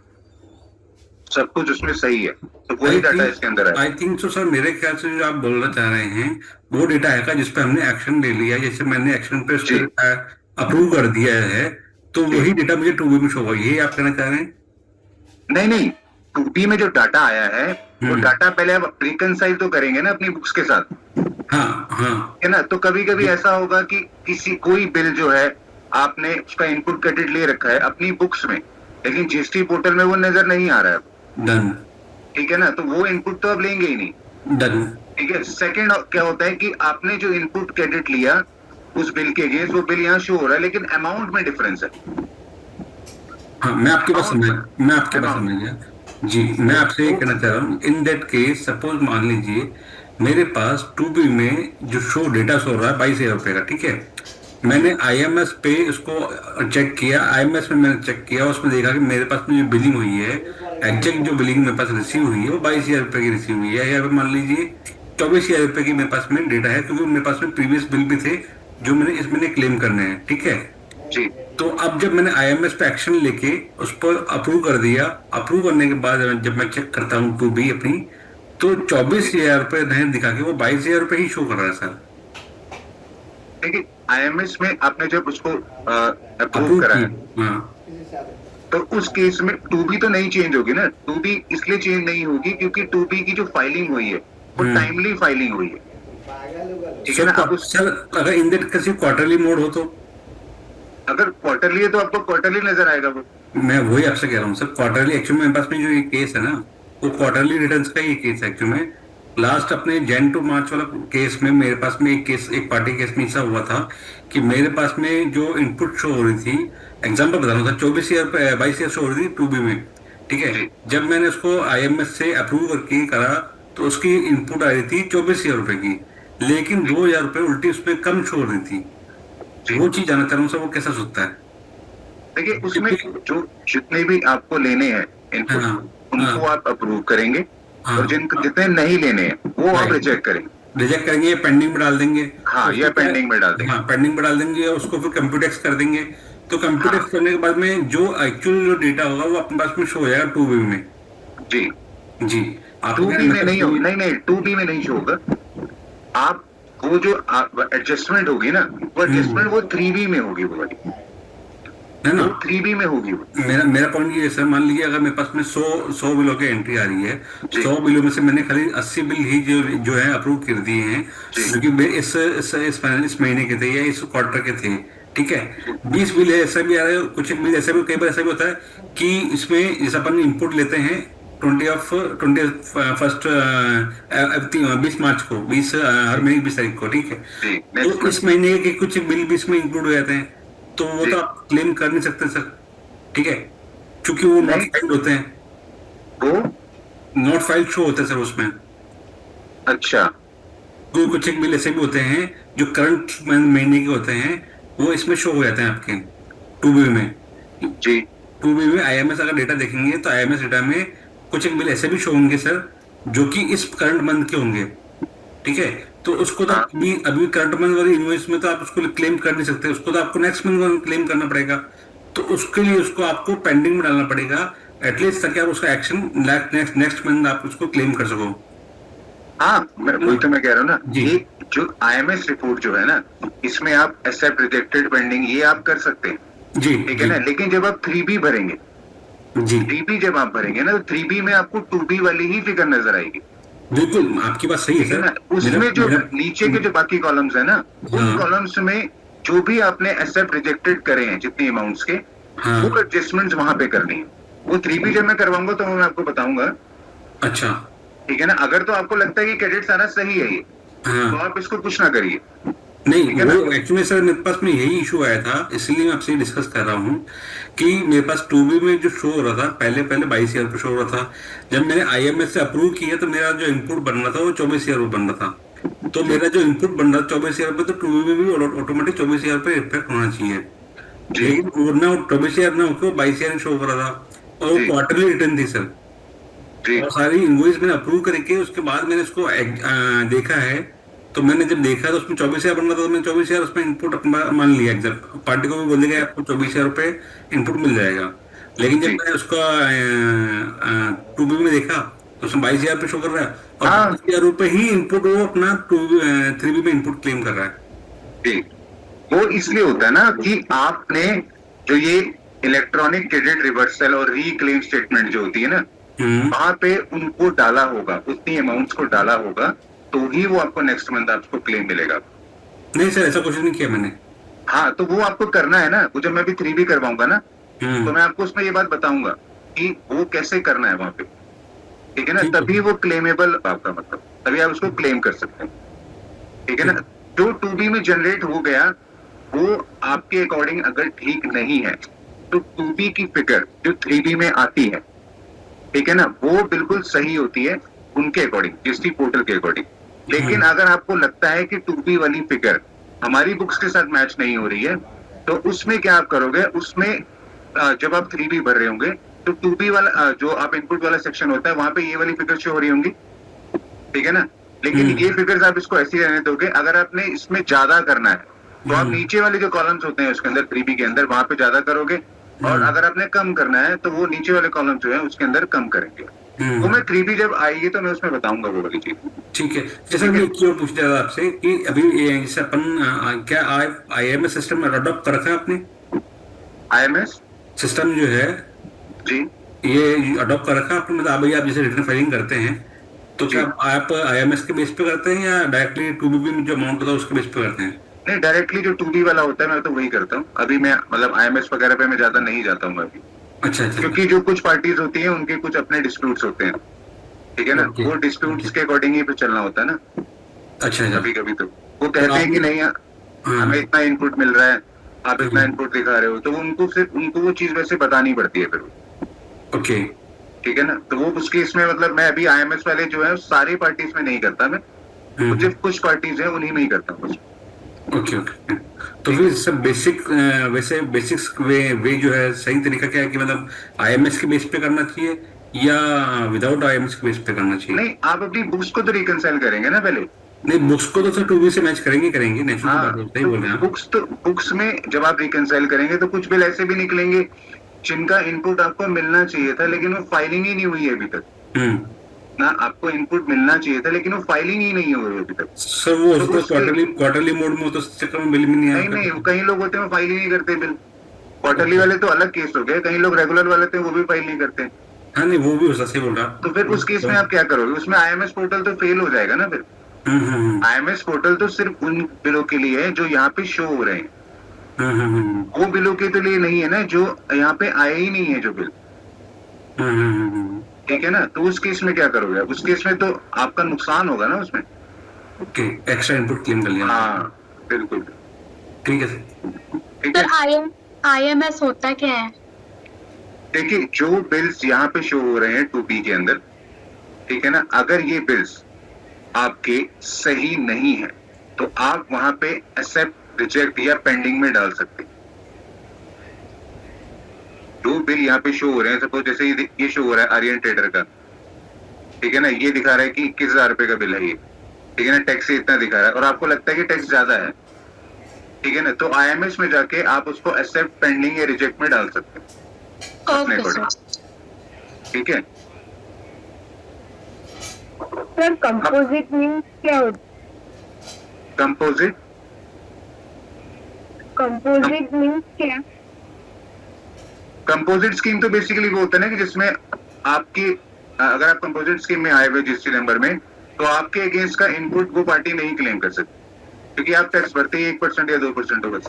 सब कुछ उसमें सही है, तो वही डाटा इसके अंदर है। आई थिंक सो सर, मेरे ख्याल से जो आप बोलना चाह रहे हैं वो डेटा है जिसपे हमने एक्शन ले लिया, जैसे मैंने एक्शन पे अप्रूव कर दिया है, तो वही डेटा मुझे 2B में शो होगा, यही आप कहना चाह रहे हैं? नहीं नहीं, 2B में जो डाटा आया है वो डाटा पहले आप रिकंसाइल तो करेंगे ना अपनी बुक्स के साथ, हाँ हाँ, है ना। तो कभी कभी ऐसा होगा कि किसी कोई बिल जो है आपने उसका इनपुट क्रेडिट ले रखा है अपनी बुक्स में, लेकिन जीएसटी पोर्टल में वो नजर नहीं आ रहा है। डन। ठीक है ना, तो वो इनपुट तो अब लेंगे ही नहीं। डन। ठीक है। सेकंड क्या होता है कि आपने जो इनपुट क्रेडिट लिया उस बिल के अगेंस्ट, वो बिल यहाँ शो हो रहा है लेकिन अमाउंट में डिफरेंस है। हाँ, मैं आपकी बात समझ गया। जी, मैं आपसे ये कहना चाह रहा हूँ, इन दैट केस सपोज मान लीजिए मेरे पास 2B में जो शो डेटा शो रहा है 22,000 रुपये का, ठीक है, मैंने आईएमएस पे उसको चेक किया, आईएमएस में मैंने चेक किया, उसमें देखा कि मेरे पास में जो बिलिंग हुई है, एग्जैक्ट जो बिलिंग मेरे पास रिसीव हुई है वो 22,000 रुपये की रिसीव हुई है, या फिर मान लीजिए 24,000 रुपये की मेरे पास में डेटा है, क्योंकि मेरे पास में प्रीवियस बिल भी थे जो मैंने इसमें क्लेम करने हैं, ठीक है। जी। तो अब जब मैंने आईएमएस पे एक्शन लेके उस पर अप्रूव कर दिया, अप्रूव करने के बाद जब मैं चेक करता हूँ 2B अपनी, तो 24,000 रुपये नहीं दिखा के वो 22,000 रुपये ही शो कर रहा है सर। देखिए, आईएमएस में आपने जब उसको अप्रूव करा है, तो उस केस में 2B तो नहीं चेंज होगी ना। 2B इसलिए चेंज नहीं होगी क्योंकि 2B की जो फाइलिंग हुई है वो टाइमली फाइलिंग हुई है। ठीक है ना। अब सर अगर in that case quarterly mode हो, तो अगर क्वार्टरली है तो आपको क्वार्टरली नजर आएगा वो। मैं वही आपसे कह रहा हूँ सर, क्वार्टरली एक्चुअली मेरे पास में जो ये केस है ना, वो क्वार्टरली रिटर्न्स का ही केस है एक्चुअली में। लास्ट अपने जैन टू मार्च वाला केस में मेरे पास में एक पार्टी केस में ऐसा हुआ था कि मेरे पास में जो इनपुट शो हो रही थी, एग्जाम्पल बता रहा था, 22,000 शो हो रही थी 2B में, ठीक है। जब मैंने उसको आईएमएस से अप्रूव करके करा तो उसकी इनपुट आ रही थी 24,000 रुपए की, लेकिन 2,000 रुपए उल्टी उसमें कम शो हो रही थी। वो चीज जानना चाह रहा हूँ सर, वो कैसा सोचता है? देखिए, उसमें जो जितने भी आपको लेने हैं इनपुट, उनको आप अप्रूव करेंगे, और जितने नहीं लेने हैं वो आप रिजेक्ट करेंगे, या पेंडिंग में डाल देंगे। हाँ, या पेंडिंग में डाल देंगे। हाँ, पेंडिंग में डाल देंगे और उसको फिर कंप्यूटेक्स कर देंगे। तो कंप्यूटेक्स करने के बाद में जो एक्चुअल जो डेटा होगा वो अपने पास में शो हो जाएगा 2B में। जी जी। 2B में नहीं होगा, नहीं 2B में नहीं शो होगा। आप वो जो एडजस्टमेंट होगी ना, वो एडजस्टमेंट वो 3B में होगी, वो वाली है ना, 3B में होगी वो। मेरा पॉइंट ये सर, मान लीजिए अगर मेरे पास में 100 बिलों की एंट्री आ रही है, 100 बिलों में से मैंने खाली 80 बिल ही जो है अप्रूव कर दिए हैं, क्योंकि इस महीने के थे या इस क्वार्टर के थे, ठीक है। 20 बिल ऐसा भी आ रहा है, कुछ बिल ऐसा भी, कई बार ऐसा भी होता है कि इसमें जैसे अपन इनपुट लेते हैं 20 मार्च को, 20 हर महीने 20 तारीख को, ठीक है। तो इस महीने के कुछ बिल भी इसमें इंक्लूड हो जाते हैं, तो वो तो आप क्लेम कर नहीं सकते सर, ठीक है, क्योंकि वो नॉट फाइल्ड होते हैं, वो नॉट फाइल्ड शो होते हैं सर उसमें। अच्छा। कुछ एक बिल ऐसे भी होते हैं जो करंट महीने के होते हैं, वो इसमें शो हो जाते हैं आपके 2B में। जी। 2B में आईएमएस अगर डेटा देखेंगे तो आईएमएस डेटा में कुछ एक बिल ऐसे भी शो होंगे सर जो कि इस करंट मंथ के होंगे, ठीक है, तो उसको तो आप अभी अभी करंट मंथ वाली इनवॉइस में तो आप उसको क्लेम कर नहीं सकते, उसको तो आपको नेक्स्ट मंथ क्लेम करना पड़ेगा। तो उसके लिए उसको आपको पेंडिंग में डालना पड़ेगा एटलीस्ट, ताकि आप उसका एक्शन नेक्स्ट नेक्स्ट मंथ आप उसको क्लेम कर सको। हाँ, वही तो मैं कह रहा हूँ ना, जी। ये जो IMS रिपोर्ट जो है ना, इसमें आप एक्सेप्ट, रिजेक्टेड, पेंडिंग ये आप कर सकते हैं, जी ठीक है ना। लेकिन जब आप 3B भरेंगे, जी 3B जब आप भरेंगे ना, तो 3B में आपको 2B वाली ही फिगर नजर आएगी, बिल्कुल, आपकी बात सही है ठीक है सर। ना। उसमें जो नीचे के जो बाकी कॉलम्स है ना, हाँ। उन कॉलम्स में जो भी आपने एक्सेप्ट, रिजेक्टेड करे हैं जितने अमाउंट्स के, हाँ। वो एडजस्टमेंट्स वहां पे करनी है। वो 3B जब मैं करवाऊंगा तो मैं आपको बताऊंगा, अच्छा। ठीक है ना। अगर तो आपको लगता है कि क्रेडिट सारा सही है ये, हाँ। तो आप इसको कुछ ना करिए। नहीं, ठीक है ना? वो एक्चुअली सर मेरे पास में यही इशू आया था, इसलिए मैं आपसे डिस्कस कर रहा हूँ कि मेरे पास 2B में जो शो हो रहा था, पहले 22,000 पे शो हो रहा था। जब मैंने IMS से अप्रूव किया तो मेरा जो इनपुट बन रहा था वो 24,000 बन रहा था। तो मेरा जो इनपुट बन रहा था 24,000 पे, तो 2B में भी ऑटोमेटिक 24,000 पे रिफ्लेक्ट होना चाहिए। जी। लेकिन वो ना 24,000 ना होकर 22,000 शो कर रहा था, और वो जी। क्वार्टरली रिटर्न थी सर। जी। और सारी इनवॉइस मैंने अप्रूव करके उसके बाद मैंने उसको देखा है। तो मैंने जब देखा तो उसमें 24,000 बन रहा था, तो मैंने 24,000 उसमें इनपुट मान लिया। एग्जैक्ट पार्टी को भी बोल देगा आपको 24,000 रुपये इनपुट मिल जाएगा। लेकिन जब जी। मैंने उसका 2B में देखा तो उसमें 22,000 पे शो कर रहा है, और हाँ। 22,000 रुपये ही इनपुट वो अपना 3B में इनपुट क्लेम कर रहा है। जी, वो इसलिए होता है ना कि आपने जो ये इलेक्ट्रॉनिक क्रेडिट रिवर्सल और रीक्लेम स्टेटमेंट जो होती है ना, वहां पे उनको डाला होगा, उतनी अमाउंट्स को डाला होगा, तो ही वो आपको नेक्स्ट मंथ आपको क्लेम मिलेगा। नहीं सर, ऐसा कुछ नहीं किया मैंने। हाँ, तो वो आपको करना है ना। वो जब मैं भी 3B करवाऊंगा ना, तो मैं आपको उसमें ये बात बताऊंगा कि वो कैसे करना है वहां पे, ठीक है ना। ठीक है। तभी वो क्लेमेबल आपका, मतलब तभी आप उसको क्लेम कर सकते हैं, ठीक है ना। जो 2B में जनरेट हो गया, वो आपके अकॉर्डिंग अगर ठीक नहीं है, तो 2B की फिगर जो 3B में आती है, ठीक है ना, वो बिल्कुल सही होती है उनके अकॉर्डिंग, जीएसटी पोर्टल के अकॉर्डिंग। लेकिन अगर आपको लगता है कि 2B वाली फिगर हमारी बुक्स के साथ मैच नहीं हो रही है, तो उसमें क्या आप करोगे, उसमें जब आप 3B भर रहे होंगे, तो 2B वाला जो आप इनपुट वाला सेक्शन होता है, वहां पे ये वाली फिगर शो हो रही होंगी, ठीक है ना। लेकिन ये फिगर्स आप इसको ऐसे ही रहने दोगे। अगर आपने इसमें ज्यादा करना है, तो आप नीचे वाले जो कॉलम्स होते हैं उसके अंदर 3B के अंदर, वहां पे ज्यादा करोगे। और अगर आपने कम करना है, तो वो नीचे वाले कॉलम जो है उसके अंदर कम करेंगे। वो मैं 3B जब आएगी तो मैं उसमें बताऊंगा वो वाली चीज। ठीक है। जैसे मैं एक और पूछ रहा था आपसे कि अभी जैसे अपन क्या IMS सिस्टम अडॉप्ट कर रखा है आपने? IMS सिस्टम जो है जी, ये अडॉप्ट कर रखा है आपने? मतलब अभी आप जैसे रिटर्न फाइलिंग करते हैं तो जी। क्या आप IMS के बेस पे करते हैं या डायरेक्टली 2B में जो अमाउंट होता है उसके बेस पे करते हैं? नहीं, डायरेक्टली जो 2B वाला होता है मैं तो वही करता हूँ। अभी मैं मतलब IMS वगैरह पे मैं ज्यादा नहीं जाता हूँ अभी, अच्छा अच्छा। क्योंकि जो कुछ पार्टीज होती हैं उनके कुछ अपने डिस्प्यूट्स होते हैं, ठीक है ना। Okay, वो डिस्प्यूट्स के अकॉर्डिंग ही फिर चलना होता है ना। अच्छा अच्छा। कभी कभी तो वो कहते हैं कि नहीं, हमें इतना इनपुट मिल रहा है, आप इतना इनपुट दिखा रहे हो, तो उनको सिर्फ उनको वो चीज वैसे बतानी पड़ती है फिर। ओके। ठीक है ना। तो वो उसके इसमें मतलब मैं अभी IMS वाले जो है सारी पार्टीज में नहीं करता मैं, सिर्फ कुछ पार्टीज है उन्हीं में ही करता हूँ। Okay okay. तो फिर सब बेसिक वैसे बेसिक्स वे जो है सही तरीका क्या है कि मतलब IMS के बेस पे करना चाहिए या विदाउट IMS के बेस पे करना चाहिए? नहीं, आप अपनी बुक्स को तो रिकंसाइल करेंगे ना पहले। नहीं, बुक्स को तो सर 2B से मैच करेंगे नेचुरल बात है, सही बोल रहे हैं आप। बुक्स में जब आप रिकंसाइल करेंगे तो कुछ बिल ऐसे भी निकलेंगे जिनका इनपुट आपको मिलना चाहिए था, लेकिन वो फाइलिंग ही नहीं हुई है अभी तक ना। आपको इनपुट मिलना चाहिए था, लेकिन वो फाइलिंग ही नहीं हुई अभी तक। सर वो तो क्वार्टरली मोड में, तो चक्कर में बिल भी नहीं नहीं आता। नहीं, कई लोग होते हैं फाइल ही नहीं करते बिल। क्वार्टरली वाले तो अलग केस हो गए, कई लोग रेगुलर वाले थे वो भी फाइल नहीं करते। हाँ नहीं, वो भी हो सकता, सही बोल रहा आप। तो फिर उस केस में आप क्या करोगे, उसमें IMS पोर्टल तो फेल हो जाएगा ना फिर। IMS पोर्टल तो सिर्फ उन बिलों के लिए है जो यहाँ पे शो हो रहे हैं। वो बिलों के तो लिए नहीं है ना जो यहाँ पे आए ही नहीं है जो बिल। ठीक है ना। तो उस केस में क्या करोगे आप, उस केस में तो आपका नुकसान होगा ना उसमें। ओके, एक्स्ट्रा इनपुट क्लेम कर लिया। हाँ बिल्कुल, ठीक है सर। ठीक है। सर IMS होता क्या है? देखिए, जो बिल्स यहाँ पे शो हो रहे हैं 2B के अंदर, ठीक है ना, अगर ये बिल्स आपके सही नहीं है तो आप वहां पे एक्सेप्ट, रिजेक्ट या पेंडिंग में डाल सकते हैं। जो बिल यहाँ पे शो हो रहे हैं, सपोज जैसे ये शो हो रहा है आर्यन ट्रेडर का, ठीक है ना, ये दिखा रहा है कि 21,000 रुपए का बिल है ये, ठीक है ना, टैक्स से इतना दिखा रहा है और आपको लगता है कि टैक्स ज्यादा है, ठीक है ना, तो IMS में जाके आप उसको एक्सेप्ट, पेंडिंग या रिजेक्ट में डाल सकते हैं अपने ओके अकॉर्डिंग, सर। ठीक है। सर कंपोजिट मीन्स क्या होता कंपोजिट, कंपोजिट मीन्स क्या? कंपोजिट स्कीम तो बेसिकली वो होता है ना कि जिसमें आपकी, अगर आप कंपोजिट स्कीम में आए हुए GST नंबर में, तो आपके अगेंस्ट का इनपुट वो पार्टी नहीं क्लेम कर सकती, क्योंकि आप टैक्स भरते ही 1% या 2% हो बस,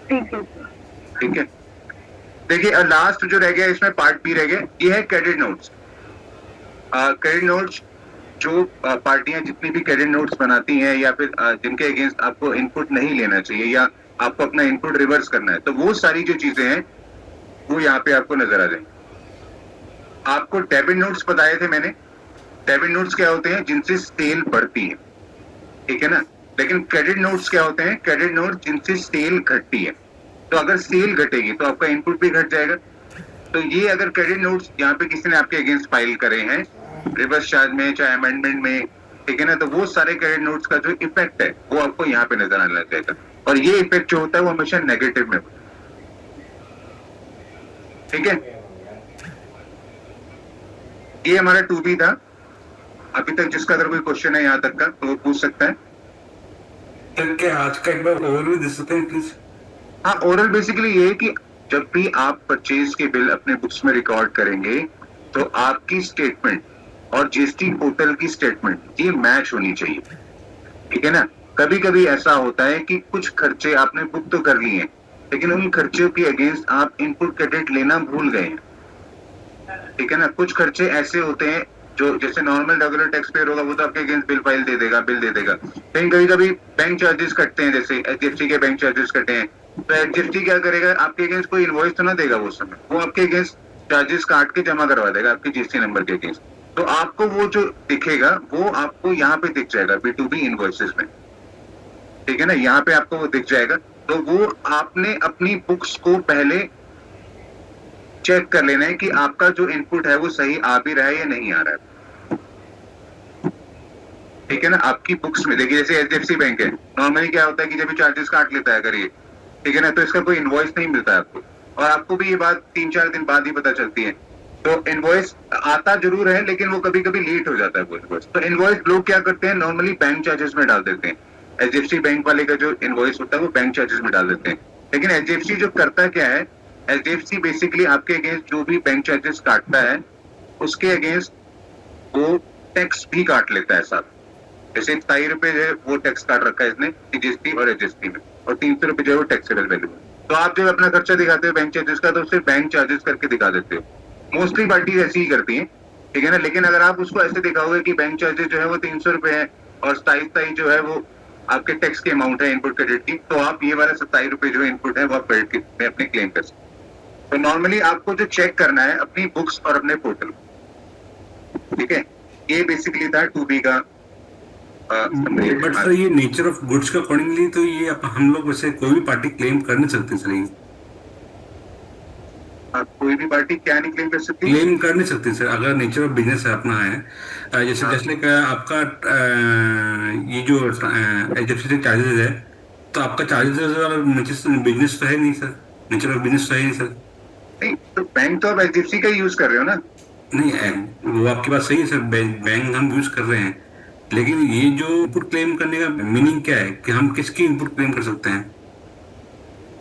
ठीक है सर। ठीक है। देखिए लास्ट जो रह गया इसमें पार्ट बी रह गया, ये है क्रेडिट नोट्स। क्रेडिट नोट्स जो पार्टियां जितनी भी क्रेडिट नोट्स बनाती हैं या फिर जिनके अगेंस्ट आपको इनपुट नहीं लेना चाहिए या आपको अपना इनपुट रिवर्स करना है, तो वो सारी जो चीजें हैं वो यहाँ पे आपको नजर आ जाएंगी। आपको डेबिट नोट्स बताए थे मैंने, डेबिट नोट्स क्या होते हैं, जिनसे सेल बढ़ती है, ठीक है ना, लेकिन क्रेडिट नोट्स क्या होते हैं, क्रेडिट नोट जिनसे सेल घटती है। तो अगर सेल घटेगी तो आपका इनपुट भी घट जाएगा। तो ये अगर क्रेडिट नोट्स यहाँ पे किसी ने आपके अगेंस्ट फाइल करे हैं रिवर्स चार्ज में चाहे अमेंडमेंट में, ठीक है ना, तो वो सारे क्रेडिट नोट्स का जो इफेक्ट है वो आपको यहाँ पे नजर आने लग जाएगा, और ये इफेक्ट जो होता है वो हमेशा नेगेटिव में होता है, ठीक है। ये हमारा 2B था। अभी तक जिसका अगर कोई क्वेश्चन है यहाँ तक का तो वो पूछ सकता है। सर क्या आज का एक बार ओवरव्यू दे सकते हैं प्लीज? हाँ, ओरल बेसिकली ये है कि जब भी आप परचेज के बिल अपने बुक्स में रिकॉर्ड करेंगे तो आपकी स्टेटमेंट और GST पोर्टल की स्टेटमेंट ये मैच होनी चाहिए, ठीक है ना। कभी कभी ऐसा होता है कि कुछ खर्चे आपने बुक तो कर लिए हैं लेकिन उन खर्चों के अगेंस्ट आप इनपुट क्रेडिट लेना भूल गए हैं, ठीक है ना। कुछ खर्चे ऐसे होते हैं जो जैसे नॉर्मल रेगुलर टैक्स पेयर होगा वो तो आपके अगेंस्ट बिल फाइल दे देगा, बिल दे देगा, लेकिन कभी कभी बैंक चार्जेस कटते हैं, जैसे HDFC के बैंक चार्जेस कटे हैं, तो HDFC क्या करेगा, आपके अगेंस्ट कोई इनवॉइस तो ना देगा वो समय, वो आपके अगेंस्ट चार्जेस काट के जमा करवा देगा आपके GST नंबर के अगेंस्ट। तो आपको वो जो दिखेगा वो आपको यहाँ पे दिख जाएगा B2B इनवॉइसेस में, ठीक है ना, यहाँ पे आपको वो दिख जाएगा। तो वो आपने अपनी बुक्स को पहले चेक कर लेना है कि आपका जो इनपुट है वो सही आ भी रहा है या नहीं आ रहा है, ठीक है ना। आपकी बुक्स में देखिए जैसे HDFC बैंक है, नॉर्मली क्या होता है कि जब भी चार्जेस काट लेता है अगर ये, ठीक है ना, तो इसका कोई इनवॉइस नहीं मिलता है आपको, और आपको भी ये बात 3-4 दिन बाद ही पता चलती है। तो इनवॉइस आता जरूर है लेकिन वो कभी कभी लेट हो जाता है वो इनवॉइस। तो इनवॉइस लोग क्या करते हैं, नॉर्मली बैंक चार्जेस में डाल देते हैं। HDFC बैंक वाले का जो इनवॉइस होता है वो बैंक चार्जेस में डाल देते हैं, लेकिन HDFC जो करता क्या है, HDFC बेसिकली आपके अगेंस्ट जो भी बैंक चार्जेस काटता है उसके अगेंस्ट वो टैक्स भी काट लेता है साथ। जैसे 27 रुपए जो है वो टैक्स काट रखा है इसने GST और HST में, और 300 रुपए जो है वो टैक्सेबल वैल्यू है। तो आप जब अपना खर्चा दिखाते हो बैंक चार्जेस का तो सिर्फ बैंक चार्जेस करके दिखा देते हो, मोस्टली पार्टी ऐसी ही करती हैं, ठीक है ना। लेकिन अगर आप उसको ऐसे दिखाओगे कि बैंक चार्जेस जो है वो 300 रुपए है और 27 जो है वो आपके टैक्स के अमाउंट है इनपुट क्रेडिट की, तो आप ये वाला 27 रुपए जो इनपुट है वो आप क्रेडिट में अपने क्लेम कर सकते हैं। तो नॉर्मली आपको जो चेक करना है अपनी बुक्स और अपने पोर्टल, ठीक है। ये बेसिकली था 2B का। बट सर ये नेचर ऑफ गुड्स के अकॉर्डिंगली तो ये हम लोग वैसे कोई भी पार्टी क्लेम कर नहीं सकते सर, ये कोई भी पार्टी क्या नहीं क्लेम कर सकती, क्लेम कर नहीं सकते सर अगर नेचर ऑफ बिजनेस अपना है। जैसे जैसे का आपका ये जो HDFC से चार्जेस है तो आपका चार्जेस बिजनेस तो है नहीं सर, नेचर ऑफ बिजनेस तो है नहीं सर। नहीं तो बैंक तो आप HDFC का यूज कर रहे हो ना। नहीं वो आपकी बात सही है सर, बैंक हम यूज कर रहे हैं, लेकिन ये जो इनपुट क्लेम करने का मीनिंग क्या है कि हम किसकी इनपुट क्लेम कर सकते हैं?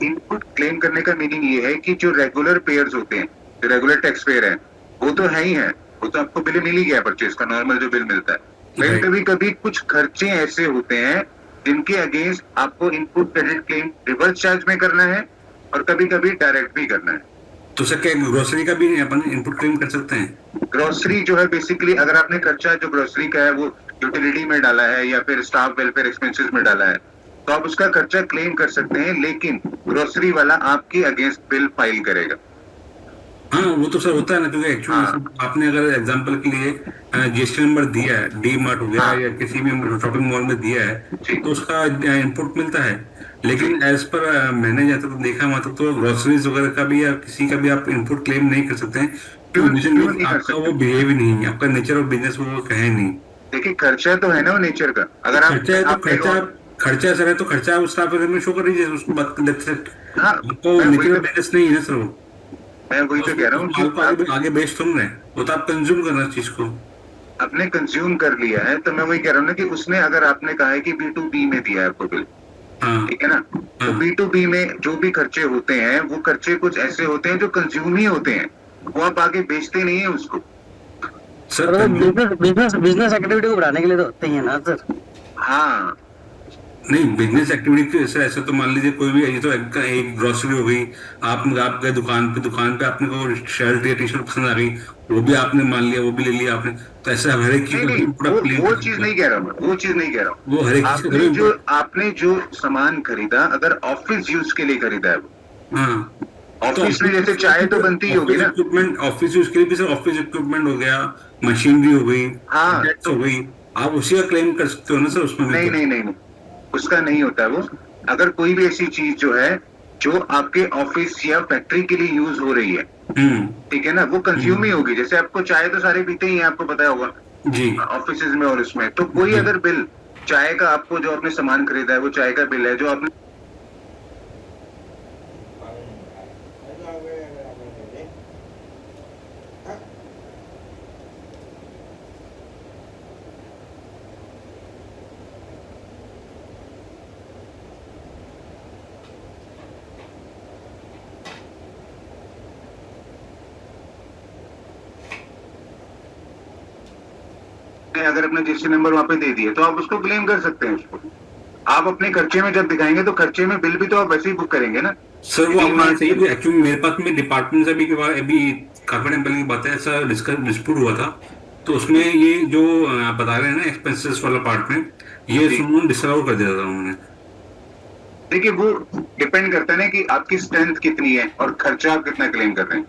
इनपुट क्लेम करने का मीनिंग ये है कि जो रेगुलर पेयर्स होते हैं, जो रेगुलर टैक्स पेयर है वो तो है ही है, वो तो आपको बिल मिल ही गया परचेज का, नॉर्मल जो बिल मिलता है। लेकिन कभी कभी कुछ खर्चे ऐसे होते हैं जिनके अगेंस्ट आपको input credit claim reverse charge में करना है और कभी कभी डायरेक्ट भी करना है। तो सर क्या ग्रोसरी का भी अपन इनपुट क्लेम कर सकते हैं? ग्रोसरी जो है बेसिकली अगर आपने खर्चा जो ग्रोसरी का है वो यूटिलिटी में डाला है या फिर स्टाफ वेलफेयर एक्सपेंसेस में डाला है तो आप उसका खर्चा क्लेम कर सकते हैं, लेकिन ग्रोसरी वाला आपके अगेंस्ट बिल फाइल करेगा। हाँ वो तो सर होता है ना, क्योंकि एक्चुअली आपने अगर एग्जांपल के लिए GST नंबर दिया है, डी मार्ट हो गया या किसी भी शॉपिंग मॉल में दिया है तो उसका इनपुट मिलता है, लेकिन एज पर मैंने जहाँ तक देखा वहां तक तो ग्रोसरीज वगैरह का भी या किसी का भी आप इनपुट क्लेम नहीं कर सकते हैं, क्यों रीजन क्यों नहीं कर आपका वो सकते? बिहेव ही नहीं है, आपका नेचर ऑफ बिजनेस वो है नहीं। देखिए खर्चा तो है ना वो नेचर का। अगर खर्चा है तो आप एक खर्चा सर है तो खर्चा आप स्टाफ में शो कर दीजिए, उसको बात कर लेते हैं। हाँ, आपको मैं वही नेचर तो ऑफ बिजनेस नहीं है ना सर वो। मैं वही तो उस कह रहा हूँ उस कि माल को आप आगे बेच तुम रहे हैं, वो तो आप कंज्यूम करना चीज को। आपने कंज्यूम कर लिया है, तो मैं वही कह रहा हूँ ना कि उसने, अगर आपने कहा है कि B2B में दिया है आपको बिल, हाँ ठीक है ना, तो हाँ B2B में जो भी खर्चे होते हैं वो खर्चे कुछ ऐसे होते हैं जो कंज्यूम ही होते हैं, वो आप आगे बेचते नहीं है उसको। सर, और वो बिजनेस बिजनेस एक्टिविटी को बढ़ाने के लिए तो होते ही है ना सर। हाँ नहीं बिजनेस एक्टिविटी ऐसे ऐसे तो मान लीजिए कोई भी, ये तो एक ग्रोसरी हो गई, आप गए दुकान पे आपने को शर्ट या टी शर्ट पसंद आ गई, वो भी आपने मान लिया, वो भी ले लिया आपने, तो ऐसा हर एक चीज नहीं को नहीं, प्रोडक्ट क्लेम वो कर चीज सकते नहीं हैं। कह रहा हूँ मैं, वो चीज नहीं कह रहा हूँ। वो हर एक चीज का थोड़ी आपने जो सामान खरीदा, अगर ऑफिस यूज के लिए खरीदा है वो, हाँ तो ऑफिस में जैसे चाय तो बनती ही होगी ऑफिस ना। इक्विपमेंट, ऑफिस यूज के लिए भी सर ऑफिस इक्विपमेंट हो गया, मशीनरी हो गई, हाँ प्रोडक्ट्स तो हो गई, आप उसी का क्लेम कर सकते हो ना सर उसमें भी नहीं तो। नहीं नहीं नहीं, उसका नहीं होता है वो। अगर कोई भी ऐसी चीज जो है जो आपके ऑफिस या फैक्ट्री के लिए यूज हो रही है, हम्म। ठीक है ना, वो कंज्यूम ही होगी। जैसे आपको चाय तो सारे पीते ही हैं, आपको पता होगा जी ऑफिस में और इसमें, तो कोई जी। अगर बिल चाय का, आपको जो आपने सामान खरीदा है वो चाय का बिल है जो आपने अगर अपना जीएसटी नंबर वहां पे दे दिए तो आप उसको क्लेम कर सकते हैं उसको। आप अपने खर्चे में जब दिखाएंगे तो खर्चे में बिल भी तो आप वैसे ही बुक करेंगे ना। सर वो यदि आपको आना चाहिए एक्चुअली, मेरे पास में डिपार्टमेंट से अभी काफी टाइम पहले की बात है, ऐसा डिस्प्यूट हुआ था, तो उसमें ये जो आप बता रहे हैं ना एक्सपेंसेस वाला पार्ट में, ये जी, उन्होंने डिसअलाउ कर दिया था उन्होंने। देखिए वो डिपेंड करता है ना कि आपकी स्ट्रेंथ कितनी है और खर्चा आप कितना क्लेम कर रहे हैं।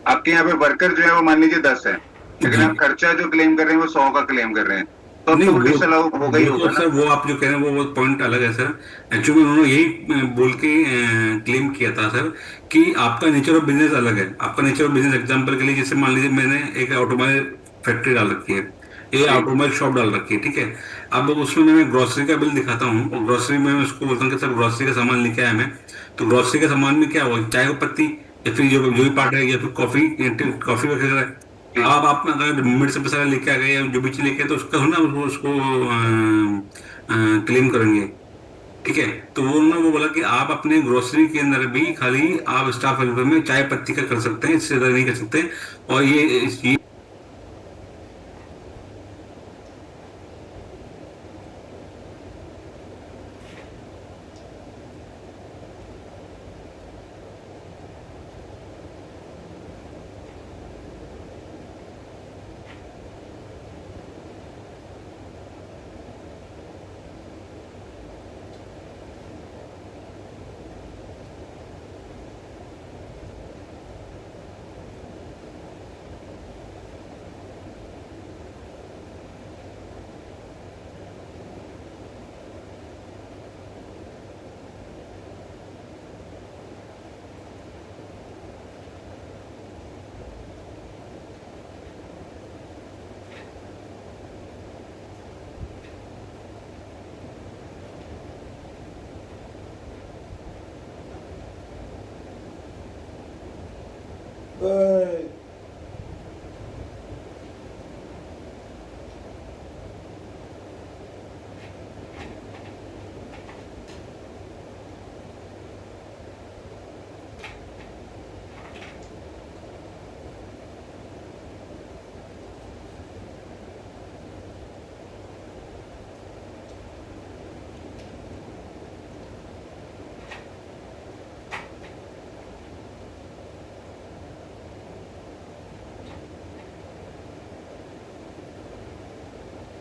आपके यहाँ पे वर्कर जो है वो मान लीजिए 10 है, लेकिन जी आप खर्चा जो क्लेम कर रहे हैं वो 100 का क्लेम कर रहे हैं, तो अब नहीं तो वो डिसअलाउ हो गई वो तो होगा ना। सर वो आप जो कह रहे हैं वो पॉइंट अलग है सर। एक्चुअली उन्होंने यही बोल के क्लेम किया था सर कि आपका नेचर ऑफ बिजनेस अलग है, आपका नेचर ऑफ बिजनेस एग्जांपल के लिए जैसे मान लीजिए मैंने एक ऑटोमोबाइल फैक्ट्री डाल रखी है, ये जी ऑटोमोबाइल शॉप डाल रखी है, ठीक है। अब उसमें मैं ग्रोसरी का बिल दिखाता हूँ और ग्रोसरी में मैं उसको बोलता हूँ कि सर ग्रोसरी का सामान लेके आया मैं, तो ग्रोसरी का सामान में क्या हुआ, चाय की पत्ती या फिर जो भी पार्ट है या फिर कॉफी कॉफी वगैरह है। जी अब आप अगर मिड से मसाला लेके आ गए या जो भी चीज लेके आए तो उसका ना उसको क्लेम करेंगे, ठीक है। तो वो उन्होंने वो बोला कि आप अपने ग्रोसरी के अंदर भी खाली आप स्टाफ वेलफेयर में चाय पत्ती का कर सकते हैं, इससे ज्यादा नहीं कर सकते। और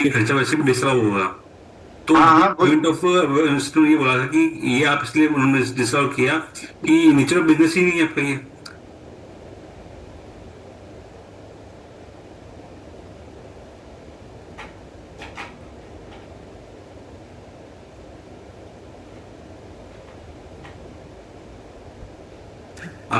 ये खर्चा वैसे भी डिसअलाउ होगा, तो हाँ हाँ पॉइंट ऑफ ये बोला था कि ये आप इसलिए उन्होंने डिसअलाउ किया कि नेचर ऑफ बिजनेस ही नहीं है आपका ये।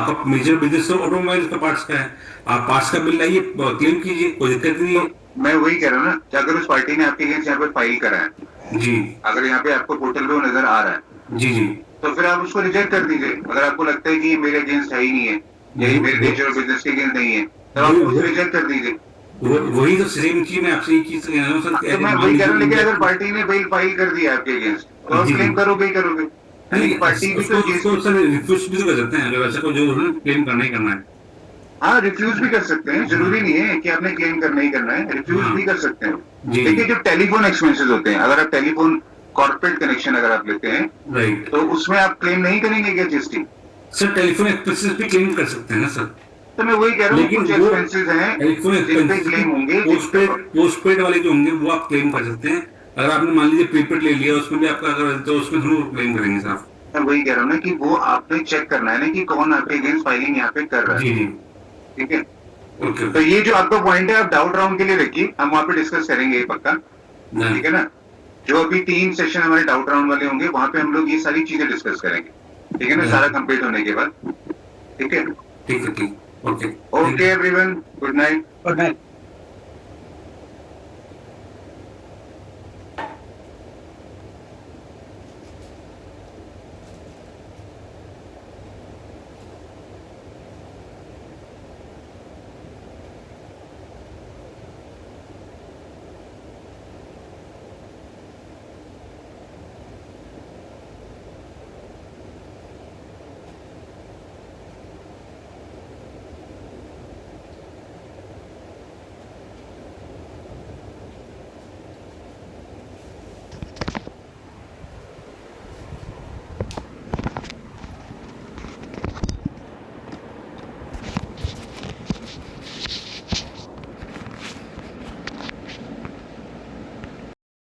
आपका मेजर बिजनेस तो ऑटोमोबाइल का पार्ट्स का है, आप पार्ट्स का बिल लाइए, क्लेम कीजिए, कोई दिक्कत नहीं है। मैं वही कह रहा हूँ ना कि अगर उस पार्टी ने आपके अगेंस्ट यहाँ पे फाइल करा है, जी अगर यहाँ पे आपको पोर्टल पे वो नजर आ रहा है, जी जी तो फिर आप उसको रिजेक्ट कर दीजिए। अगर आपको लगता है कि ये मेरे अगेंस्ट है ही नहीं है, यही मेरे नेचर ऑफ बिजनेस के अगेंस्ट नहीं है, तो आप उसको रिजेक्ट कर दीजिए। वही तो सेम चीज मैं आपसे एक चीज कह रहा हूँ सर। तो मैं वही कह रहा हूँ, लेकिन अगर पार्टी ने बिल फाइल कर दिया आपके अगेंस्ट, तो आप जी। क्लेम करोगे ही करोगे। नहीं, पार्टी भी तो उसको सर रिक्वेस्ट भी तो कर सकते हैं, अगर वैसे को जो क्लेम करना ही करना है। हाँ, रिफ्यूज भी कर सकते हैं, जरूरी नहीं है कि आपने क्लेम करना ही करना है, रिफ्यूज भी कर सकते हैं। जी। देखिए जो टेलीफोन एक्सपेंसेस होते हैं, अगर आप टेलीफोन कॉर्पोरेट कनेक्शन अगर आप लेते हैं, राइट, तो उसमें आप क्लेम नहीं करेंगे क्या जीएसटी? सर टेलीफोन एक्सपेंसेस भी क्लेम कर सकते हैं ना सर, तो मैं वही कह रहा हूँ, लेकिन कुछ वो एक्सपेंसेस हैं टेलीफोन जिन पे क्लेम होंगे। पोस्टपेड वाले जो होंगे वो आप क्लेम कर सकते हैं। अगर आपने मान लीजिए प्रीपेड ले लिया, उसमें भी आपका अगर, तो उसमें जरूर क्लेम करेंगे सर। मैं वही कह रहा हूँ ना कि वो आपने चेक करना है ना कि कौन आपके अगेंस्ट फाइलिंग यहाँ पे कर रहा जी है। जी, ठीक है, ओके तो ये जो आपका पॉइंट है आप डाउट राउंड के लिए रखिए, हम वहाँ पे डिस्कस करेंगे पक्का। ठीक है ना, जो अभी 3 सेशन हमारे डाउट राउंड वाले होंगे, वहाँ पे हम लोग ये सारी चीजें डिस्कस करेंगे। ठीक है ना, सारा कंप्लीट होने के बाद। ठीक है, ठीक है, ठीक, okay okay everyone, good night. Good night.